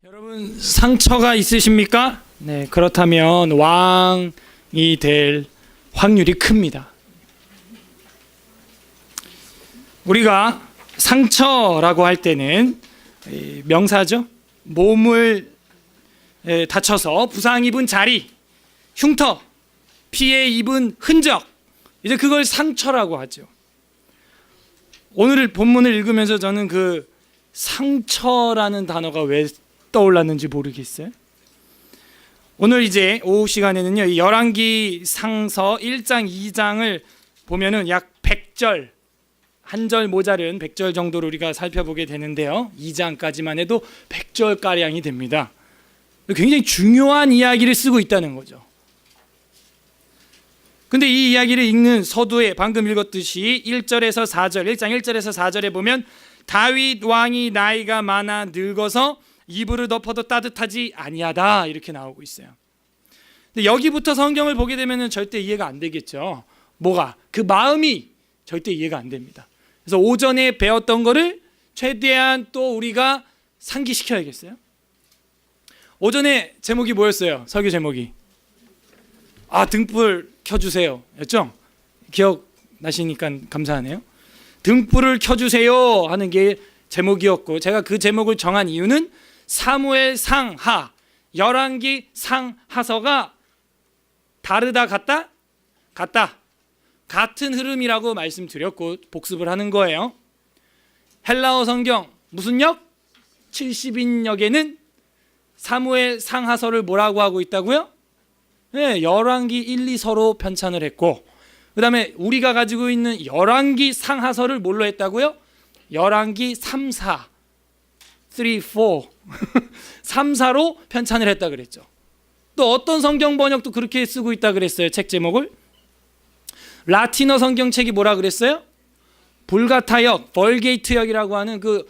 여러분 상처가 있으십니까? 네, 그렇다면 왕이 될 확률이 큽니다. 우리가 상처라고 할 때는 명사죠. 몸을 다쳐서 부상 입은 자리, 흉터, 피해 입은 흔적, 이제 그걸 상처라고 하죠. 오늘 본문을 읽으면서 저는 그 상처라는 단어가 왜 떠올랐는지 모르겠어요. 오늘 이제 오후 시간에는요, 이 열왕기 상서 1장 2장을 보면은 약 100절, 한 절 모자른 100절 정도를 우리가 살펴보게 되는데요, 2장까지만 해도 100절 가량이 됩니다. 굉장히 중요한 이야기를 쓰고 있다는 거죠. 근데 이 이야기를 읽는 서두에 방금 읽었듯이 1절에서 4절, 1장 1절에서 4절에 보면 다윗 왕이 나이가 많아 늙어서 이불을 덮어도 따뜻하지 아니하다, 이렇게 나오고 있어요. 근데 여기부터 성경을 보게 되면 절대 이해가 안 되겠죠. 뭐가? 그 마음이 절대 이해가 안 됩니다. 그래서 오전에 배웠던 거를 최대한 또 우리가 상기시켜야겠어요. 오전에 제목이 뭐였어요? 설교 제목이 등불 켜주세요 였죠? 기억나시니까 감사하네요. 등불을 켜주세요 하는 게 제목이었고, 제가 그 제목을 정한 이유는 사무엘 상하, 열왕기 상하서가 다르다 같다? 같다. 같은 흐름이라고 말씀드렸고 복습을 하는 거예요. 헬라어 성경 무슨 역? 70인역에는 사무엘 상하서를 뭐라고 하고 있다고요? 네, 열왕기 1, 2서로 편찬을 했고, 그 다음에 우리가 가지고 있는 열왕기 상하서를 뭘로 했다고요? 열왕기 3, 4 3, 4 3, 4로 편찬을 했다 그랬죠. 또 어떤 성경 번역도 그렇게 쓰고 있다 그랬어요. 책 제목을 라틴어 성경책이 뭐라 그랬어요? 불가타역, 벌게이트역이라고 하는 그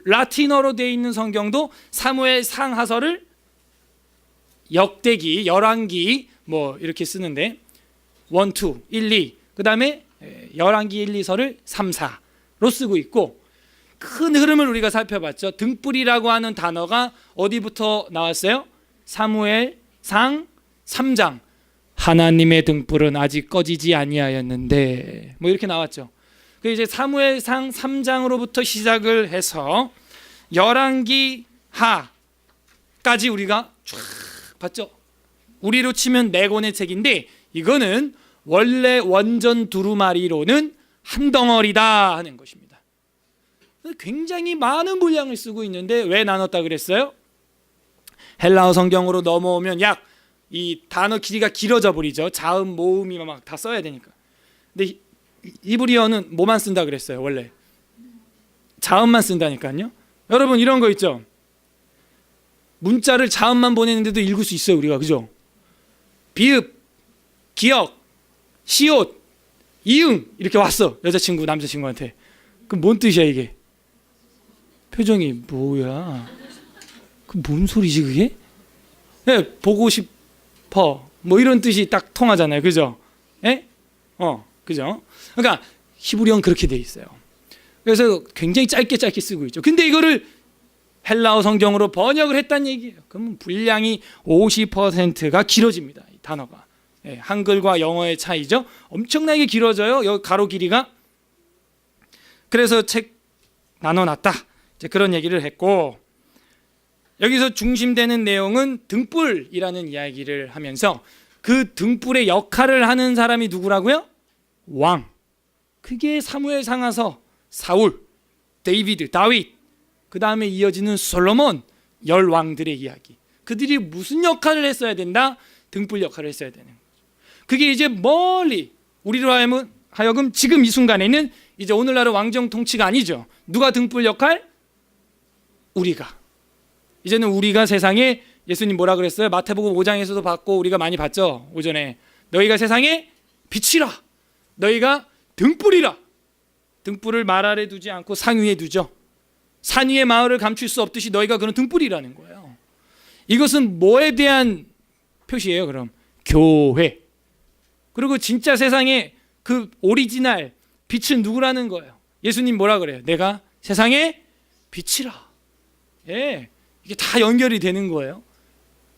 라틴어로 되어 있는 성경도 사무엘 상하서를 역대기, 열왕기 뭐 이렇게 쓰는데 1, 2, 1, 2, 그 다음에 열왕기 1, 2서를 3, 4로 쓰고 있고, 큰 흐름을 우리가 살펴봤죠. 등불이라고 하는 단어가 어디부터 나왔어요? 사무엘 상 3장, 하나님의 등불은 아직 꺼지지 아니하였는데, 뭐 이렇게 나왔죠. 그 이제 사무엘 상 3장으로부터 시작을 해서 열왕기 하까지 우리가 쫙 봤죠. 우리로 치면 4권의 책인데, 이거는 원래 원전 두루마리로는 한 덩어리다 하는 것입니다. 굉장히 많은 분량을 쓰고 있는데 왜 나눴다 그랬어요? 헬라어 성경으로 넘어오면 약 이 단어 길이가 길어져 버리죠. 자음 모음이 막 다 써야 되니까. 근데 이브리어는 뭐만 쓴다 그랬어요? 원래 자음만 쓴다니까요. 여러분 이런 거 있죠. 문자를 자음만 보내는데도 읽을 수 있어요, 우리가. 그죠? 비읍, 기역, 시옷, 이응 이렇게 왔어, 여자친구 남자친구한테. 그럼 뭔 뜻이야 이게? 표정이 뭐야? 그 뭔 소리지 그게? 네, 보고 싶어 뭐 이런 뜻이 딱 통하잖아요. 그죠? 예? 그죠? 그러니까 히브리어는 그렇게 돼 있어요. 그래서 굉장히 짧게 쓰고 있죠. 근데 이거를 헬라어 성경으로 번역을 했다는 얘기예요. 그러면 분량이 50%가 길어집니다. 이 단어가. 예, 한글과 영어의 차이죠. 엄청나게 길어져요. 여기 가로 길이가. 그래서 책 나눠놨다, 이제 그런 얘기를 했고, 여기서 중심되는 내용은 등불이라는 이야기를 하면서 그 등불의 역할을 하는 사람이 누구라고요? 왕. 그게 사무엘 상하서 사울, 데이비드, 다윗, 그 다음에 이어지는 솔로몬, 10왕들의 이야기. 그들이 무슨 역할을 했어야 된다? 등불 역할을 했어야 되는 거죠. 그게 이제 멀리 우리로 하여금 지금 이 순간에는 이제 오늘날의 왕정 통치가 아니죠. 누가 등불 역할? 우리가. 이제는 우리가 세상에, 예수님 뭐라 그랬어요? 마태복음 5장에서도 봤고 우리가 많이 봤죠, 오전에. 너희가 세상에 빛이라, 너희가 등불이라. 등불을 말 아래 두지 않고 산 위에 두죠. 산 위에 마을을 감출 수 없듯이 너희가 그런 등불이라는 거예요. 이것은 뭐에 대한 표시예요? 그럼 교회. 그리고 진짜 세상에 그 오리지널 빛은 누구라는 거예요? 예수님 뭐라 그래요? 내가 세상의 빛이라. 예, 이게 다 연결이 되는 거예요.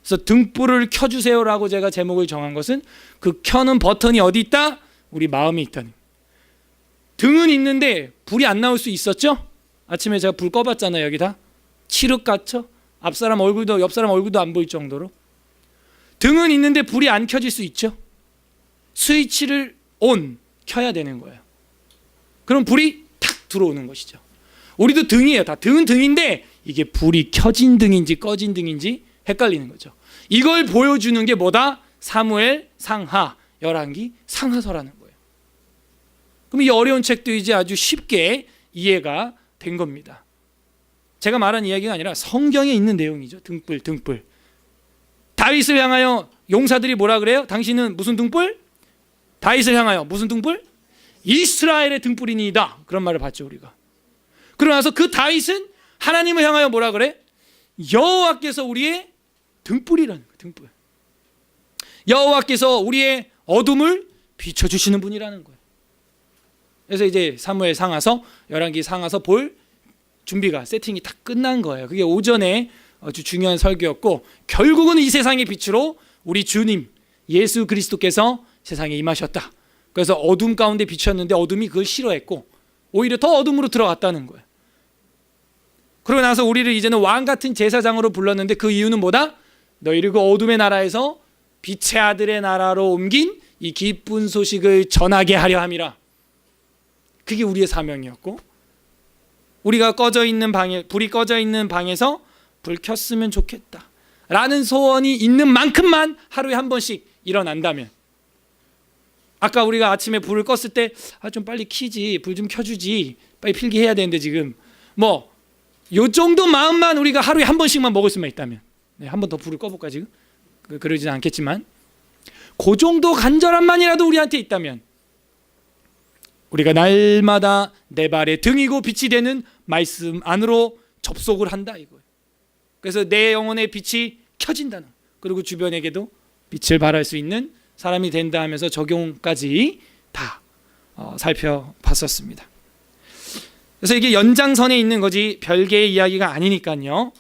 그래서 등불을 켜주세요라고 제가 제목을 정한 것은 그 켜는 버튼이 어디 있다? 우리 마음에 있다는. 등은 있는데 불이 안 나올 수 있었죠? 아침에 제가 불 꺼봤잖아요. 여기다 칠흑 같죠? 앞사람 얼굴도 옆사람 얼굴도 안 보일 정도로. 등은 있는데 불이 안 켜질 수 있죠? 스위치를 온 켜야 되는 거예요. 그럼 불이 탁 들어오는 것이죠. 우리도 등이에요. 다 등은 등인데 이게 불이 켜진 등인지 꺼진 등인지 헷갈리는 거죠. 이걸 보여주는 게 뭐다? 사무엘 상하, 열왕기 상하서라는 거예요. 그럼 이 어려운 책도 이제 아주 쉽게 이해가 된 겁니다. 제가 말한 이야기가 아니라 성경에 있는 내용이죠. 등불. 다윗을 향하여 용사들이 뭐라 그래요? 당신은 무슨 등불? 다윗을 향하여 무슨 등불? 이스라엘의 등불이니이다. 그런 말을 봤죠 우리가. 그러고 나서 그 다윗은 하나님을 향하여 뭐라 그래? 여호와께서 우리의 등불이라는 거예요. 등불. 여호와께서 우리의 어둠을 비춰주시는 분이라는 거예요. 그래서 이제 사무엘 상하서, 열왕기 상하서 볼 준비가, 세팅이 다 끝난 거예요. 그게 오전에 아주 중요한 설교였고, 결국은 이 세상의 빛으로 우리 주님 예수 그리스도께서 세상에 임하셨다. 그래서 어둠 가운데 비쳤는데 어둠이 그걸 싫어했고 오히려 더 어둠으로 들어갔다는 거예요. 그러고 나서 우리를 이제는 왕 같은 제사장으로 불렀는데 그 이유는 뭐다? 너희를 그 어둠의 나라에서 빛의 아들의 나라로 옮긴 이 기쁜 소식을 전하게 하려 함이라. 그게 우리의 사명이었고, 우리가 꺼져 있는 방에, 불이 꺼져 있는 방에서 불 켰으면 좋겠다 라는 소원이 있는 만큼만 하루에 한 번씩 일어난다면, 아까 우리가 아침에 불을 껐을 때 좀 빨리 키지, 불 좀 켜주지, 빨리 필기해야 되는데 지금 뭐 요 정도 마음만 우리가 하루에 한 번씩만 먹을 수만 있다면, 한 번 더 불을 꺼볼까 지금? 그러지는 않겠지만 그 정도 간절함만이라도 우리한테 있다면, 우리가 날마다 내 발의 등이고 빛이 되는 말씀 안으로 접속을 한다 이거예요. 그래서 내 영혼의 빛이 켜진다는, 그리고 주변에게도 빛을 발할 수 있는 사람이 된다 하면서 적용까지 다 살펴봤었습니다. 그래서 이게 연장선에 있는 거지 별개의 이야기가 아니니까요.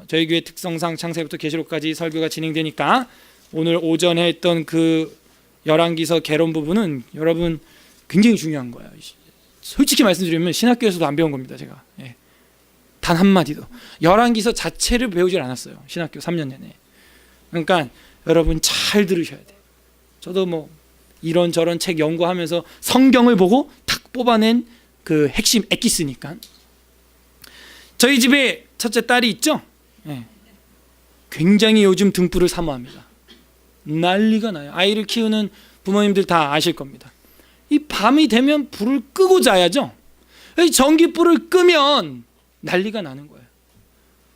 저희 교회 특성상 창세부터 계시록까지 설교가 진행되니까 오늘 오전에 했던 그 열왕기서 개론 부분은 여러분 굉장히 중요한 거예요. 솔직히 말씀드리면 신학교에서도 안 배운 겁니다. 제가 단 한마디도 열왕기서 자체를 배우질 않았어요. 신학교 3년 내내. 그러니까 여러분 잘 들으셔야 돼요. 저도 뭐 이런저런 책 연구하면서 성경을 보고 탁 뽑아낸 그 핵심 엑기스니까. 저희 집에 첫째 딸이 있죠. 굉장히 요즘 등불을 사모합니다. 난리가 나요. 아이를 키우는 부모님들 다 아실 겁니다. 이 밤이 되면 불을 끄고 자야죠. 전기불을 끄면 난리가 나는 거예요.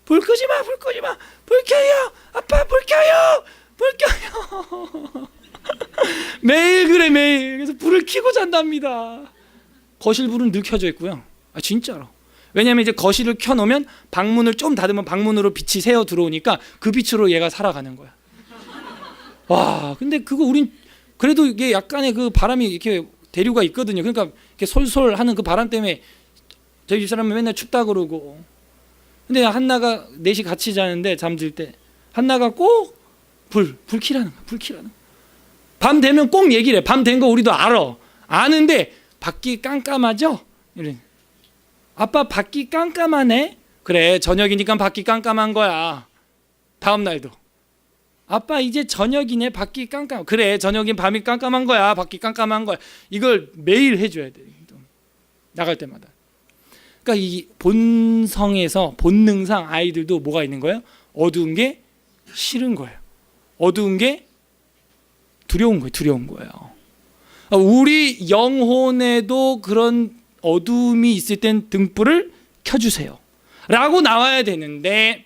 불 끄지 마, 불 끄지 마, 불 켜요, 아빠 불 켜요, 불 켜요. 매일 그래, 매일. 그래서 불을 켜고 잔답니다. 거실 불은 늘 켜져 있고요. 진짜로. 왜냐하면 이제 거실을 켜놓으면 방문을 좀 닫으면 방문으로 빛이 새어 들어오니까 그 빛으로 얘가 살아가는 거야. 와, 근데 그거 우린 그래도 이게 약간의 그 바람이 이렇게 대류가 있거든요. 그러니까 이렇게 솔솔 하는 그 바람 때문에 저희 집사람은 맨날 춥다 그러고. 근데 한나가 넷이 같이 자는데 잠들 때 한나가 꼭 불 켜라는 거야. 불 켜라는 거야. 밤 되면 꼭 얘기를 해. 밤 된 거 우리도 알아. 아는데 밖이 깜깜하죠? 이래. 아빠 밖이 깜깜하네? 그래, 저녁이니까 밖이 깜깜한 거야. 다음 날도 아빠 이제 저녁이네, 밖이 깜깜. 그래, 저녁인 밤이 깜깜한 거야, 밖이 깜깜한 거야. 이걸 매일 해줘야 돼. 나갈 때마다. 그러니까 이 본성에서 본능상 아이들도 뭐가 있는 거예요? 어두운 게 싫은 거예요. 어두운 게 두려운 거예요. 두려운 거예요. 우리 영혼에도 그런 어두움이 있을 땐 등불을 켜주세요 라고 나와야 되는데,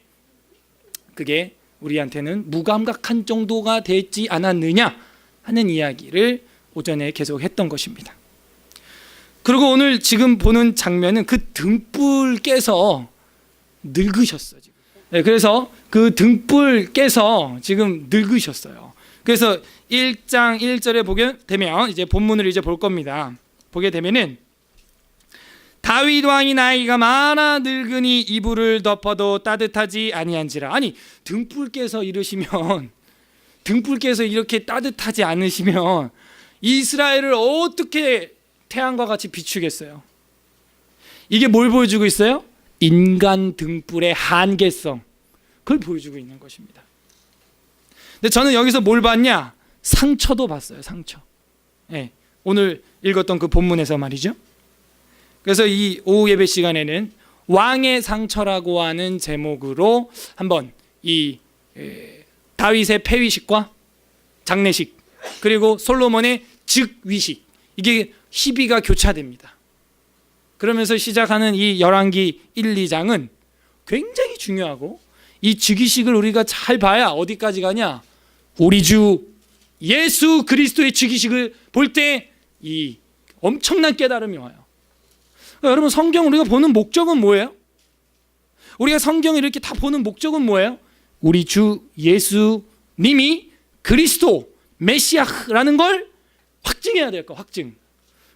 그게 우리한테는 무감각한 정도가 되지 않았느냐 하는 이야기를 오전에 계속 했던 것입니다. 그리고 오늘 지금 보는 장면은 그 등불 깨서 늙으셨어요. 지금. 그래서 그 등불 깨서 지금 늙으셨어요. 그래서 1장 1절에 보게 되면 이제 본문을 이제 볼 겁니다. 보게 되면은 다 다윗 왕이 나이가 많아 늙으니 이불을 덮어도 따뜻하지 아니한지라. 아니, 등불께서 이러시면, 등불께서 이렇게 따뜻하지 않으시면 이스라엘을 어떻게 태양과 같이 비추겠어요? 이게 뭘 보여주고 있어요? 인간 등불의 한계성, 그걸 보여주고 있는 것입니다. 근데 저는 여기서 뭘 봤냐? 상처도 봤어요. 상처. 네, 오늘 읽었던 그 본문에서 말이죠. 그래서 이 오후 예배 시간에는 왕의 상처라고 하는 제목으로 한번 이 다윗의 폐위식과 장례식, 그리고 솔로몬의 즉위식, 이게 시비가 교차됩니다. 그러면서 시작하는 이 열왕기 1, 2장은 굉장히 중요하고, 이 즉위식을 우리가 잘 봐야 어디까지 가냐? 우리 주 예수 그리스도의 즉위식을 볼 때 이 엄청난 깨달음이 와요. 여러분, 성경 우리가 보는 목적은 뭐예요? 우리가 성경을 이렇게 다 보는 목적은 뭐예요? 우리 주 예수님이 그리스도 메시아라는 걸 확증해야 될 거, 확증.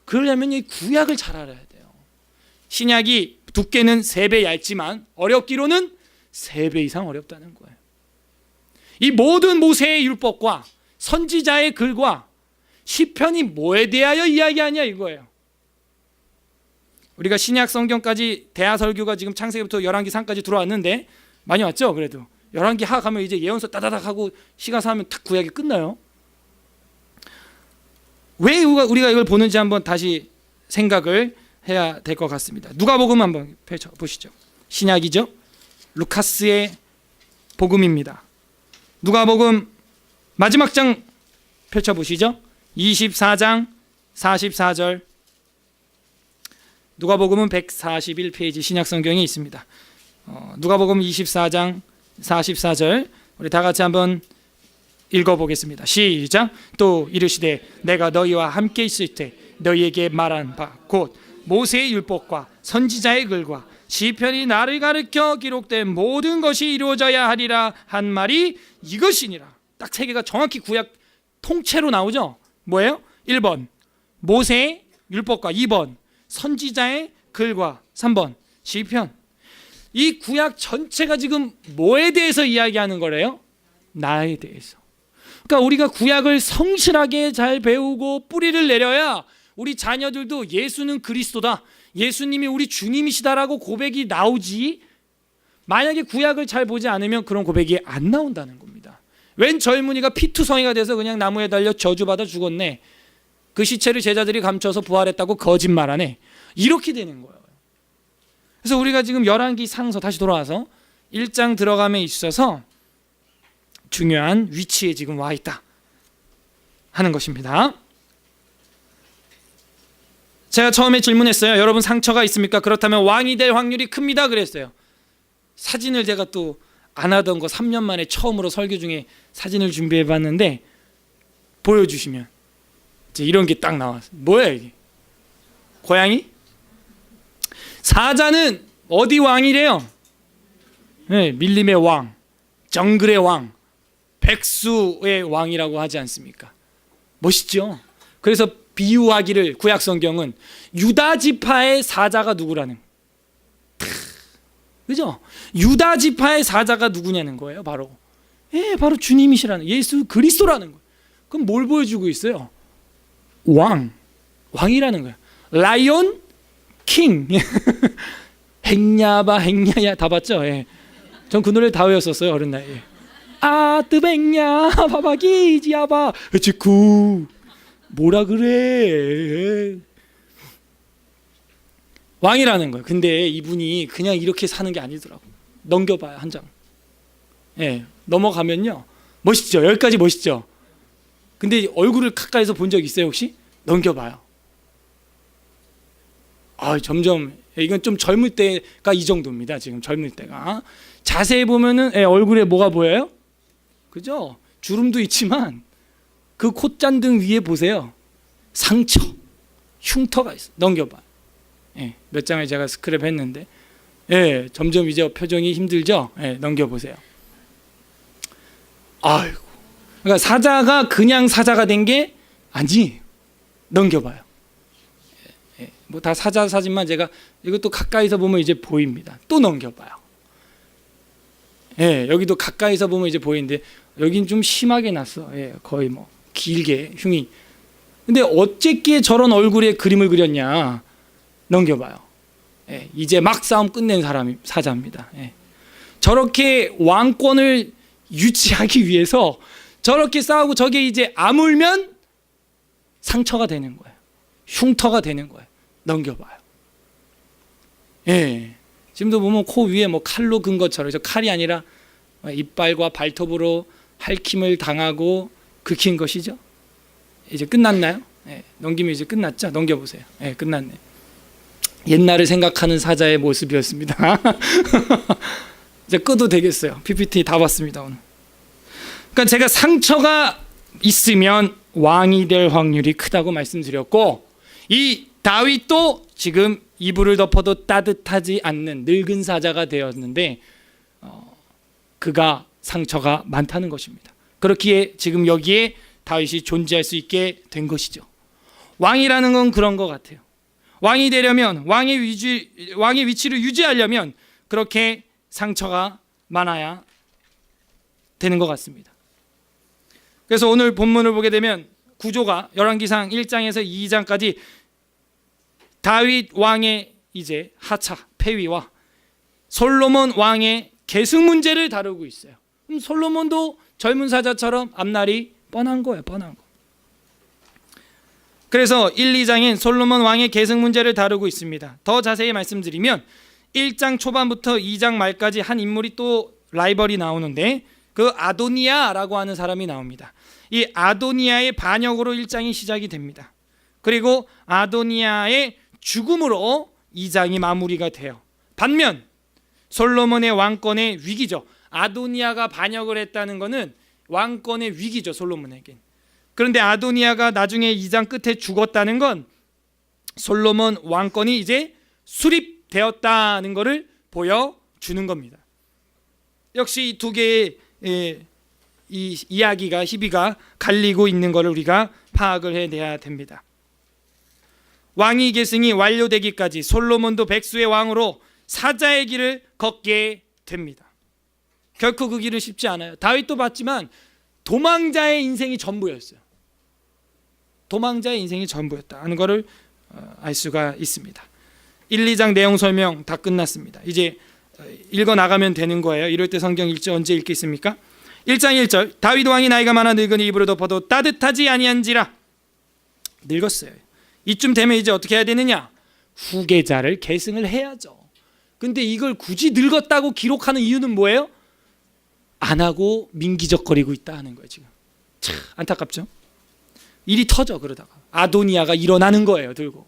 그러려면 이 구약을 잘 알아야 돼요. 신약이 두께는 3배 얇지만 어렵기로는 3배 이상 어렵다는 거예요. 이 모든 모세의 율법과 선지자의 글과 시편이 뭐에 대하여 이야기하냐 이거예요. 우리가 신약 성경까지 대하설교가 지금 창세기부터 열왕기 상까지 들어왔는데 많이 왔죠? 그래도 열왕기 하 가면 이제 예언서 따다닥 하고 시가서 하면 딱 구약이 끝나요. 왜 우리가 이걸 보는지 한번 다시 생각을 해야 될 것 같습니다. 누가복음 한번 펼쳐 보시죠. 신약이죠. 루카스의 복음입니다. 누가복음 마지막 장 펼쳐 보시죠. 24장 44절. 누가복음은 141페이지 신약성경에 있습니다. 누가복음 24장 44절 우리 다 같이 한번 읽어보겠습니다. 시작. 또 이르시되 내가 너희와 함께 있을 때 너희에게 말한 바 곧 모세의 율법과 선지자의 글과 시편이 나를 가르쳐 기록된 모든 것이 이루어져야 하리라 한 말이 이것이니라. 딱 3개가 정확히 구약 통째로 나오죠. 뭐예요? 1번 모세의 율법과 2번 선지자의 글과 3번 시편. 이 구약 전체가 지금 뭐에 대해서 이야기하는 거래요? 나에 대해서. 그러니까 우리가 구약을 성실하게 잘 배우고 뿌리를 내려야 우리 자녀들도 예수는 그리스도다, 예수님이 우리 주님이시다라고 고백이 나오지, 만약에 구약을 잘 보지 않으면 그런 고백이 안 나온다는 겁니다. 웬 젊은이가 피투성이가 돼서 그냥 나무에 달려 저주받아 죽었네, 그 시체를 제자들이 감춰서 부활했다고 거짓말하네, 이렇게 되는 거예요. 그래서 우리가 지금 열왕기 상서 다시 돌아와서 1장 들어감에 있어서 중요한 위치에 지금 와 있다 하는 것입니다. 제가 처음에 질문했어요. 여러분 상처가 있습니까? 그렇다면 왕이 될 확률이 큽니다 그랬어요. 사진을 제가 또 안 하던 거 3년 만에 처음으로 설교 중에 사진을 준비해 봤는데 보여주시면 이제 이런 게 딱 나왔어요. 뭐야 이게? 고양이? 사자는 어디 왕이래요? 네, 밀림의 왕, 정글의 왕, 백수의 왕이라고 하지 않습니까? 멋있죠? 그래서 비유하기를 구약 성경은 유다 지파의 사자가 누구라는, 그죠? 유다 지파의 사자가 누구냐는 거예요. 바로 바로 주님이시라는, 예수 그리스도라는 거예요. 그럼 뭘 보여주고 있어요? 왕이라는 거예요. 라이온 킹. 행야바 행야야 다 봤죠? 예. 전 그 노래 다 외웠었어요 어린 나이에. 아뜨백냐 바바기지야바 에치쿠 뭐라 그래. 왕이라는 거예요. 근데 이분이 그냥 이렇게 사는 게 아니더라고. 넘겨봐요 한 장. 예, 넘어가면요 멋있죠. 여기까지 멋있죠. 근데 얼굴을 가까이서 본 적 있어요 혹시? 넘겨봐요. 점점 이건 좀 젊을 때가 이 정도입니다. 지금 젊을 때가 자세히 보면은 얼굴에 뭐가 보여요? 그죠? 주름도 있지만 그 콧잔등 위에 보세요. 상처, 흉터가 있어. 넘겨봐. 몇 장을 제가 스크랩 했는데, 점점 이제 표정이 힘들죠? 넘겨보세요. 아이고. 그러니까 사자가 그냥 사자가 된 게 아니. 넘겨봐요. 뭐 다 사자 사진만 제가 이것도 가까이서 보면 이제 보입니다. 또 넘겨봐요. 예, 여기도 가까이서 보면 이제 보이는데 여긴 좀 심하게 났어. 예, 거의 뭐 길게 흉이. 근데 어쨌기에 저런 얼굴에 그림을 그렸냐? 넘겨봐요. 예, 이제 막 싸움 끝낸 사람이 사자입니다. 예. 저렇게 왕권을 유지하기 위해서 저렇게 싸우고 저게 이제 아물면 상처가 되는 거예요. 흉터가 되는 거예요. 넘겨봐요. 예. 지금도 보면 코 위에 뭐 칼로 근 것처럼, 저 칼이 아니라 이빨과 발톱으로 핥힘을 당하고 긁힌 것이죠. 이제 끝났나요? 예. 넘기면 이제 끝났죠? 넘겨보세요. 예, 끝났네. 옛날을 생각하는 사자의 모습이었습니다. 이제 끄도 되겠어요. PPT 다 봤습니다, 오늘. 그러니까 제가 상처가 있으면 왕이 될 확률이 크다고 말씀드렸고, 이 다윗도 지금 이불을 덮어도 따뜻하지 않는 늙은 사자가 되었는데 그가 상처가 많다는 것입니다. 그렇기에 지금 여기에 다윗이 존재할 수 있게 된 것이죠. 왕이라는 건 그런 것 같아요. 왕이 되려면, 왕의 위치를 유지하려면 그렇게 상처가 많아야 되는 것 같습니다. 그래서 오늘 본문을 보게 되면 구조가 열왕기상 1장에서 2장까지 다윗 왕의 이제 하차, 폐위와 솔로몬 왕의 계승 문제를 다루고 있어요. 그럼 솔로몬도 젊은 사자처럼 앞날이 뻔한 거예요, 뻔한 거. 그래서 1, 2장엔 솔로몬 왕의 계승 문제를 다루고 있습니다. 더 자세히 말씀드리면 1장 초반부터 2장 말까지 한 인물이 또 라이벌이 나오는데 그 아도니아라고 하는 사람이 나옵니다. 이 아도니아의 반역으로 1장이 시작이 됩니다. 그리고 아도니아의 죽음으로 2장이 마무리가 돼요. 반면 솔로몬의 왕권의 위기죠. 아도니아가 반역을 했다는 것은 왕권의 위기죠, 솔로몬에겐. 그런데 아도니아가 나중에 2장 끝에 죽었다는 건 솔로몬 왕권이 이제 수립되었다는 것을 보여주는 겁니다. 역시 이 두 개의 이 이야기가, 희비가 갈리고 있는 것을 우리가 파악을 해내야 됩니다. 왕위 계승이 완료되기까지 솔로몬도 백수의 왕으로 사자의 길을 걷게 됩니다. 결코 그 길은 쉽지 않아요. 다윗도 봤지만 도망자의 인생이 전부였어요. 도망자의 인생이 전부였다 하는 것을 알 수가 있습니다. 1, 2장 내용 설명 다 끝났습니다. 이제 읽어 나가면 되는 거예요. 이럴 때 성경 읽지 언제 읽겠습니까? 1장 1절 다윗 왕이 나이가 많아 늙으니 이불을 덮어도 따뜻하지 아니한지라. 늙었어요. 이쯤 되면 이제 어떻게 해야 되느냐? 후계자를 계승을 해야죠. 근데 이걸 굳이 늙었다고 기록하는 이유는 뭐예요? 안 하고 민기적거리고 있다 하는 거예요. 지금 참 안타깝죠? 일이 터져. 그러다가 아도니아가 일어나는 거예요, 들고.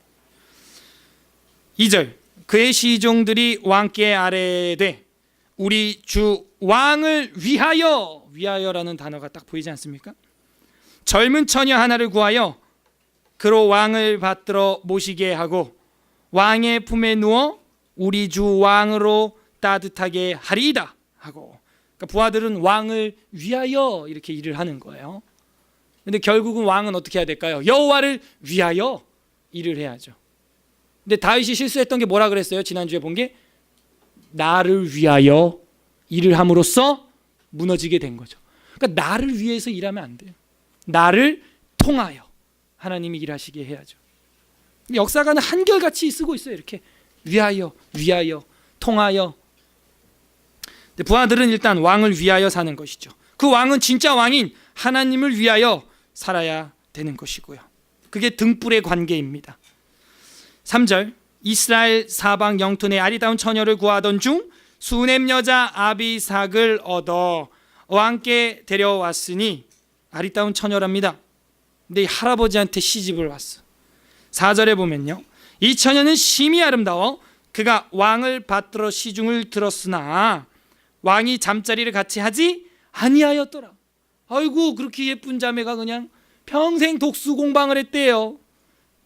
2절 그의 시종들이 왕께 아뢰되 우리 주 왕을 위하여, 위하여라는 단어가 딱 보이지 않습니까? 젊은 처녀 하나를 구하여 그로 왕을 받들어 모시게 하고 왕의 품에 누워 우리 주 왕으로 따뜻하게 하리이다 하고. 그러니까 부하들은 왕을 위하여 이렇게 일을 하는 거예요. 근데 결국은 왕은 어떻게 해야 될까요? 여호와를 위하여 일을 해야죠. 근데 다윗이 실수했던 게 뭐라 그랬어요? 지난주에 본 게 나를 위하여 일을 함으로써 무너지게 된 거죠. 그러니까 나를 위해서 일하면 안 돼요. 나를 통하여 하나님이 일하시게 해야죠. 역사가는 한결같이 쓰고 있어요. 이렇게 위하여, 위하여, 통하여. 근데 부하들은 일단 왕을 위하여 사는 것이죠. 그 왕은 진짜 왕인 하나님을 위하여 살아야 되는 것이고요. 그게 등불의 관계입니다. 3절 이스라엘 사방 영토 내 아리따운 처녀를 구하던 중 수넴 여자 아비삭을 얻어 왕께 데려왔으니 아리따운 처녀랍니다. 근데 이 할아버지한테 시집을 왔어. 4절에 보면요, 이 처녀는 심히 아름다워 그가 왕을 받들어 시중을 들었으나 왕이 잠자리를 같이 하지 아니하였더라. 아이고, 그렇게 예쁜 자매가 그냥 평생 독수 공방을 했대요.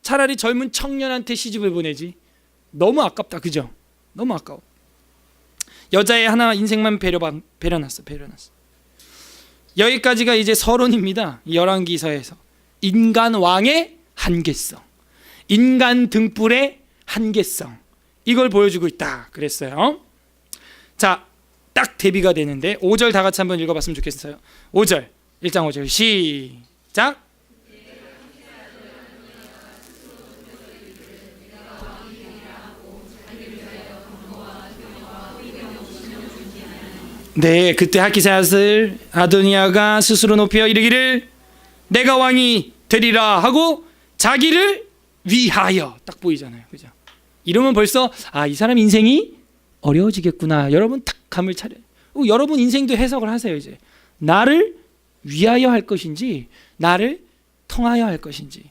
차라리 젊은 청년한테 시집을 보내지. 너무 아깝다, 그죠? 너무 아까워. 여자의 하나 인생만 배려놨어. 여기까지가 이제 서론입니다. 열왕기서에서 인간 왕의 한계성, 인간 등불의 한계성, 이걸 보여주고 있다 그랬어요. 자, 딱 대비가 되는데 5절 다 같이 한번 읽어봤으면 좋겠어요. 5절, 1장 5절 시작. 네, 그때 하깃의 아들 아도니아가 스스로 높여 이르기를 내가 왕이 되리라 하고 자기를 위하여, 딱 보이잖아요, 그죠? 이러면 벌써 이 사람 인생이 어려워지겠구나. 여러분 딱 감을 차려. 여러분 인생도 해석을 하세요. 이제 나를 위하여 할 것인지 나를 통하여 할 것인지.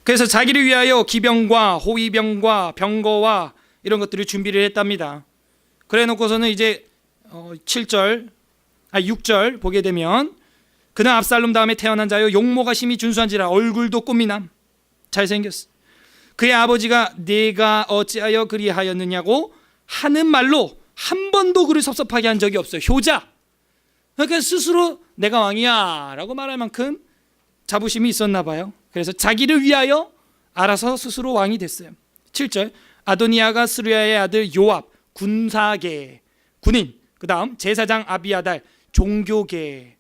그래서 자기를 위하여 기병과 호위병과 병거와 이런 것들을 준비를 했답니다. 그래 놓고서는 이제 6절 보게 되면 그는 압살롬 다음에 태어난 자요 용모가 심히 준수한지라 얼굴도 꽃미남 잘생겼어. 그의 아버지가 내가 어찌하여 그리하였느냐고 하는 말로 한 번도 그를 섭섭하게 한 적이 없어요. 효자. 그러니까 스스로 내가 왕이야 라고 말할 만큼 자부심이 있었나 봐요. 그래서 자기를 위하여 알아서 스스로 왕이 됐어요. 7절 아도니아가 스루야의 아들 요압 군사계 군인, 그 다음 제사장 아비아달 종교계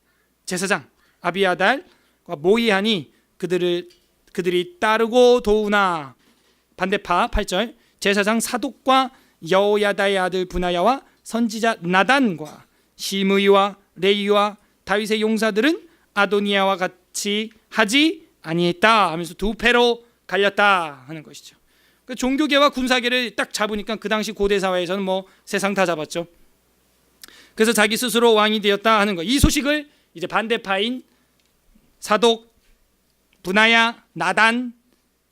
제사장 아비아달과 모의하니 그들이 따르고 도우나 반대파 8절 제사장 사독과 여호야다의 아들 분하야와 선지자 나단과 시므이와 레이와 다윗의 용사들은 아도니아와 같이 하지 아니했다 하면서 두 패로 갈렸다 하는 것이죠. 그 종교계와 군사계를 딱 잡으니까 그 당시 고대 사회에서는 뭐 세상 다 잡았죠. 그래서 자기 스스로 왕이 되었다 하는 거. 이 소식을 이제 반대파인 사독, 분하야, 나단,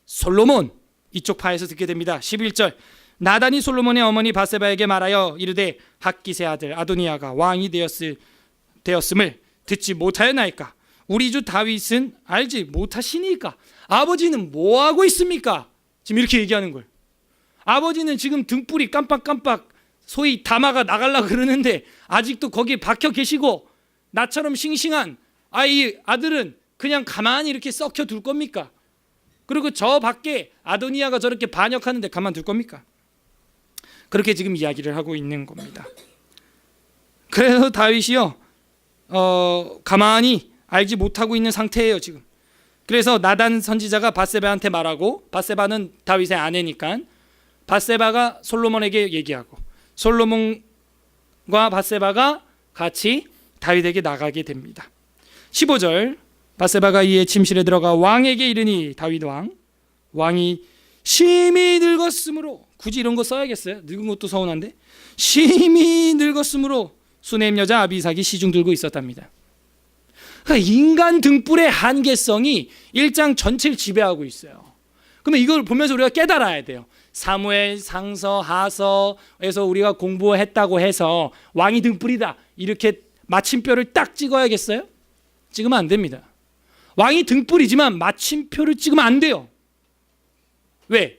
솔로몬 이쪽 파에서 듣게 됩니다. 11절 나단이 솔로몬의 어머니 바세바에게 말하여 이르되 핫깃의 아들 아도니아가 왕이 되었음을 듣지 못하였나이까? 우리 주 다윗은 알지 못하시니까? 아버지는 뭐하고 있습니까? 지금 이렇게 얘기하는 걸. 아버지는 지금 등불이 깜빡깜빡 소위 담아가 나가려고 그러는데 아직도 거기에 박혀 계시고 나처럼 싱싱한 이 아들은 그냥 가만히 이렇게 썩혀 둘 겁니까? 그리고 저 밖에 아도니아가 저렇게 반역하는데 가만 둘 겁니까? 그렇게 지금 이야기를 하고 있는 겁니다. 그래서 다윗이요 가만히 알지 못하고 있는 상태예요 지금. 그래서 나단 선지자가 밧세바한테 말하고, 밧세바는 다윗의 아내니까 밧세바가 솔로몬에게 얘기하고 솔로몬과 밧세바가 같이 다윗에게 나가게 됩니다. 15절 밧세바가 이에 침실에 들어가 왕에게 이르니 다윗 왕이 심히 늙었으므로, 굳이 이런 거 써야겠어요? 늙은 것도 서운한데 심히 늙었으므로 수넴 여자 아비삭이 시중 들고 있었답니다. 그러니까 인간 등불의 한계성이 1장 전체를 지배하고 있어요. 그러면 이걸 보면서 우리가 깨달아야 돼요. 사무엘, 상서, 하서에서 우리가 공부했다고 해서 왕이 등불이다 이렇게 마침표를 딱 찍어야겠어요? 찍으면 안 됩니다. 왕이 등불이지만 마침표를 찍으면 안 돼요. 왜?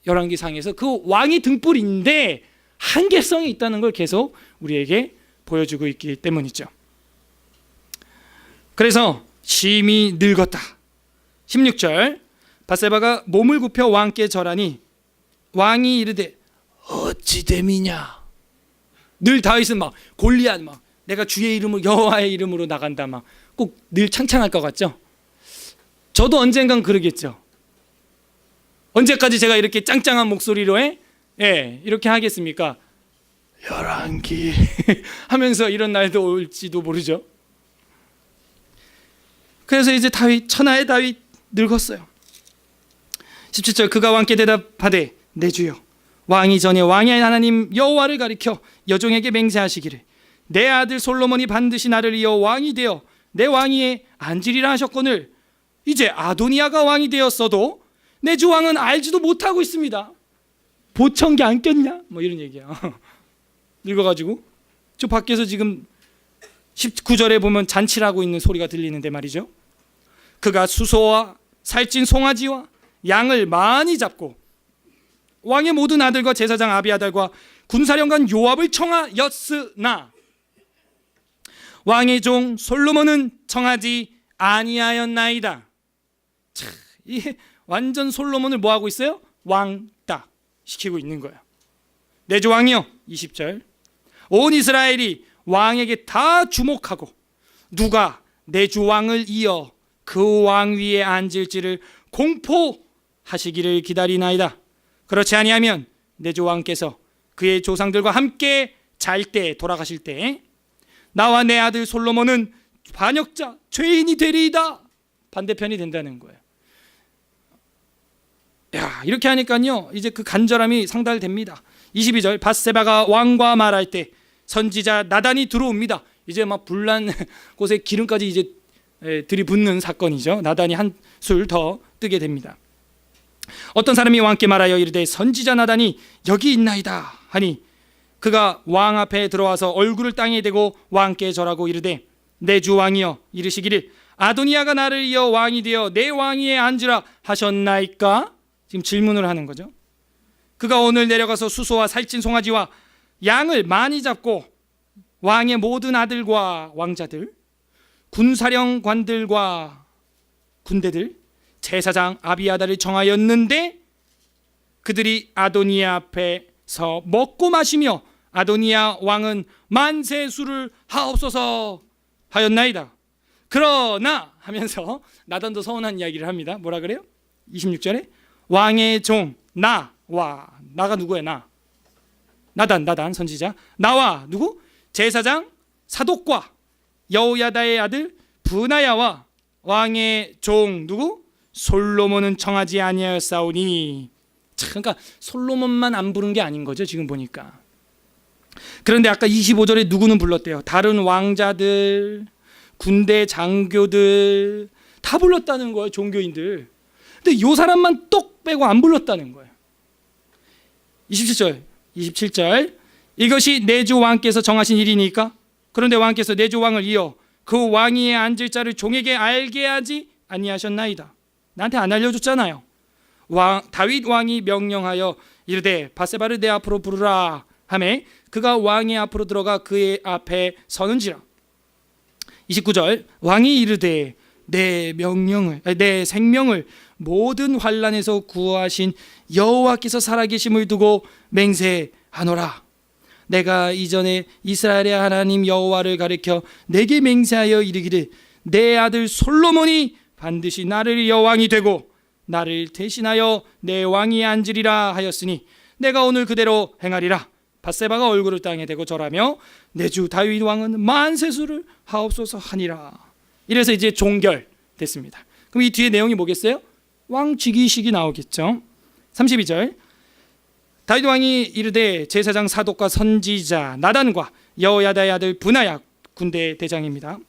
열왕기상에서 그 왕이 등불인데 한계성이 있다는 걸 계속 우리에게 보여주고 있기 때문이죠. 그래서 심히 늙었다. 16절 밧세바가 몸을 굽혀 왕께 절하니 왕이 이르되 어찌 됨이냐. 늘 다윗은 막 골리앗 막 내가 주의 이름으로 여호와의 이름으로 나간다 막 꼭 늘 창창할 것 같죠. 저도 언젠간 그러겠죠. 언제까지 제가 이렇게 짱짱한 목소리로 이렇게 하겠습니까? 열왕기 하면서 이런 날도 올지도 모르죠. 그래서 이제 천하의 다윗 늙었어요. 17절 그가 왕께 대답하되 내 주여 왕이 전에 왕의 하나님 여호와를 가리켜 여종에게 맹세하시기를 내 아들 솔로몬이 반드시 나를 이어 왕이 되어 내 왕위에 앉으리라 하셨거늘 이제 아도니아가 왕이 되었어도 내 주 왕은 알지도 못하고 있습니다. 보청기 안 꼈냐? 뭐 이런 얘기야. 늙어가지고 저 밖에서 지금 19절에 보면 잔치를 하고 있는 소리가 들리는데 말이죠. 그가 수소와 살찐 송아지와 양을 많이 잡고 왕의 모든 아들과 제사장 아비아달과 군사령관 요압을 청하였으나 왕의 종 솔로몬은 청하지 아니하였나이다. 이 완전 솔로몬을 뭐 하고 있어요? 왕따 시키고 있는 거예요. 내주 왕이여 20절 온 이스라엘이 왕에게 다 주목하고 누가 내주 왕을 이어 그 왕 위에 앉을지를 공포하시기를 기다리나이다. 그렇지 아니하면 내주 왕께서 그의 조상들과 함께 잘 때 돌아가실 때 나와 내 아들 솔로몬은 반역자 죄인이 되리이다. 반대편이 된다는 거예요. 야, 이렇게 하니까요 이제 그 간절함이 상달됩니다. 22절 바세바가 왕과 말할 때 선지자 나단이 들어옵니다. 이제 막 불난 곳에 기름까지 이제 들이붓는 사건이죠. 나단이 한술 더 뜨게 됩니다. 어떤 사람이 왕께 말하여 이르되 선지자 나단이 여기 있나이다 하니 그가 왕 앞에 들어와서 얼굴을 땅에 대고 왕께 절하고 이르되 내 주 왕이여 이르시기를 아도니아가 나를 이어 왕이 되어 내 왕위에 앉으라 하셨나이까? 지금 질문을 하는 거죠. 그가 오늘 내려가서 수소와 살찐 송아지와 양을 많이 잡고 왕의 모든 아들과 왕자들 군사령관들과 군대들 제사장 아비아다를 정하였는데 그들이 아도니아 앞에서 먹고 마시며 아도니아 왕은 만세 술을 하옵소서 하였나이다. 그러나 하면서 나단도 서운한 이야기를 합니다. 뭐라 그래요? 26절에 왕의 종 나와 나가 누구야? 나단 선지자 나와 누구? 제사장 사독과 여호야다의 아들 브나야와 왕의 종 누구? 솔로몬은 청하지 아니하였사오니. 그러니까 솔로몬만 안 부른 게 아닌 거죠 지금 보니까. 그런데 아까 25절에 누구는 불렀대요? 다른 왕자들 군대 장교들 다 불렀다는 거예요. 종교인들. 근데 이 사람만 똑 빼고 안 불렀다는 거예요. 27절 이것이 내주 왕께서 정하신 일이니까 그런데 왕께서 내주 왕을 이어 그 왕위에 앉을 자를 종에게 알게 하지 아니하셨나이다. 나한테 안 알려줬잖아요. 다윗 왕이 명령하여 이르되 바세바를 내 앞으로 부르라 하매 그가 왕의 앞으로 들어가 그의 앞에 서는지라. 29절 왕이 이르되 내 생명을 모든 환난에서 구하신 여호와께서 살아계심을 두고 맹세하노라. 내가 이전에 이스라엘의 하나님 여호와를 가리켜 내게 맹세하여 이르기를 내 아들 솔로몬이 반드시 나를 이어 왕이 되고 나를 대신하여 내 왕위에 앉으리라 하였으니 내가 오늘 그대로 행하리라. 바세바가 얼굴을 땅에 대고 절하며 내 주 다윗 왕은 만세수를 하옵소서 하니라. 이래서 이제 종결됐습니다. 그럼 이 뒤에 내용이 뭐겠어요? 왕 즉위식이 나오겠죠. 32절 다윗 왕이 이르되 제사장 사독과 선지자 나단과 여호야다의 아들 브나야 군대 대장입니다.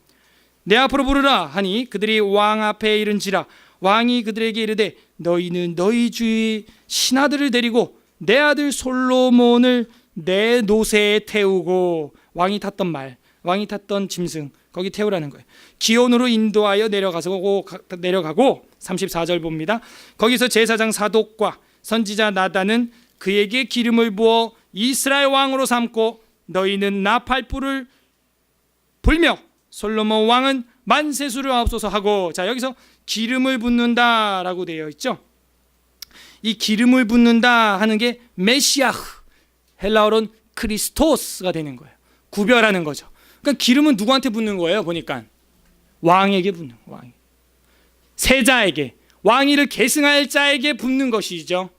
내 앞으로 부르라 하니 그들이 왕 앞에 이른지라. 왕이 그들에게 이르되 너희는 너희 주의 신하들을 데리고 내 아들 솔로몬을 내 노새에 태우고 왕이 탔던 짐승 거기 태우라는 거예요. 기온으로 인도하여 내려가고 34절 봅니다. 거기서 제사장 사독과 선지자 나단은 그에게 기름을 부어 이스라엘 왕으로 삼고 너희는 나팔불을 불며 솔로몬 왕은 만세수를 하옵소서 하고. 자, 여기서 기름을 붓는다라고 되어 있죠. 이 기름을 붓는다 하는 게 메시아흐, 헬라어로는 크리스토스가 되는 거예요. 구별하는 거죠. 그러니까 기름은 누구한테 붓는 거예요? 보니까 왕에게 붓는 거예요. 왕. 세자에게, 왕위를 계승할 자에게 붓는 것이죠.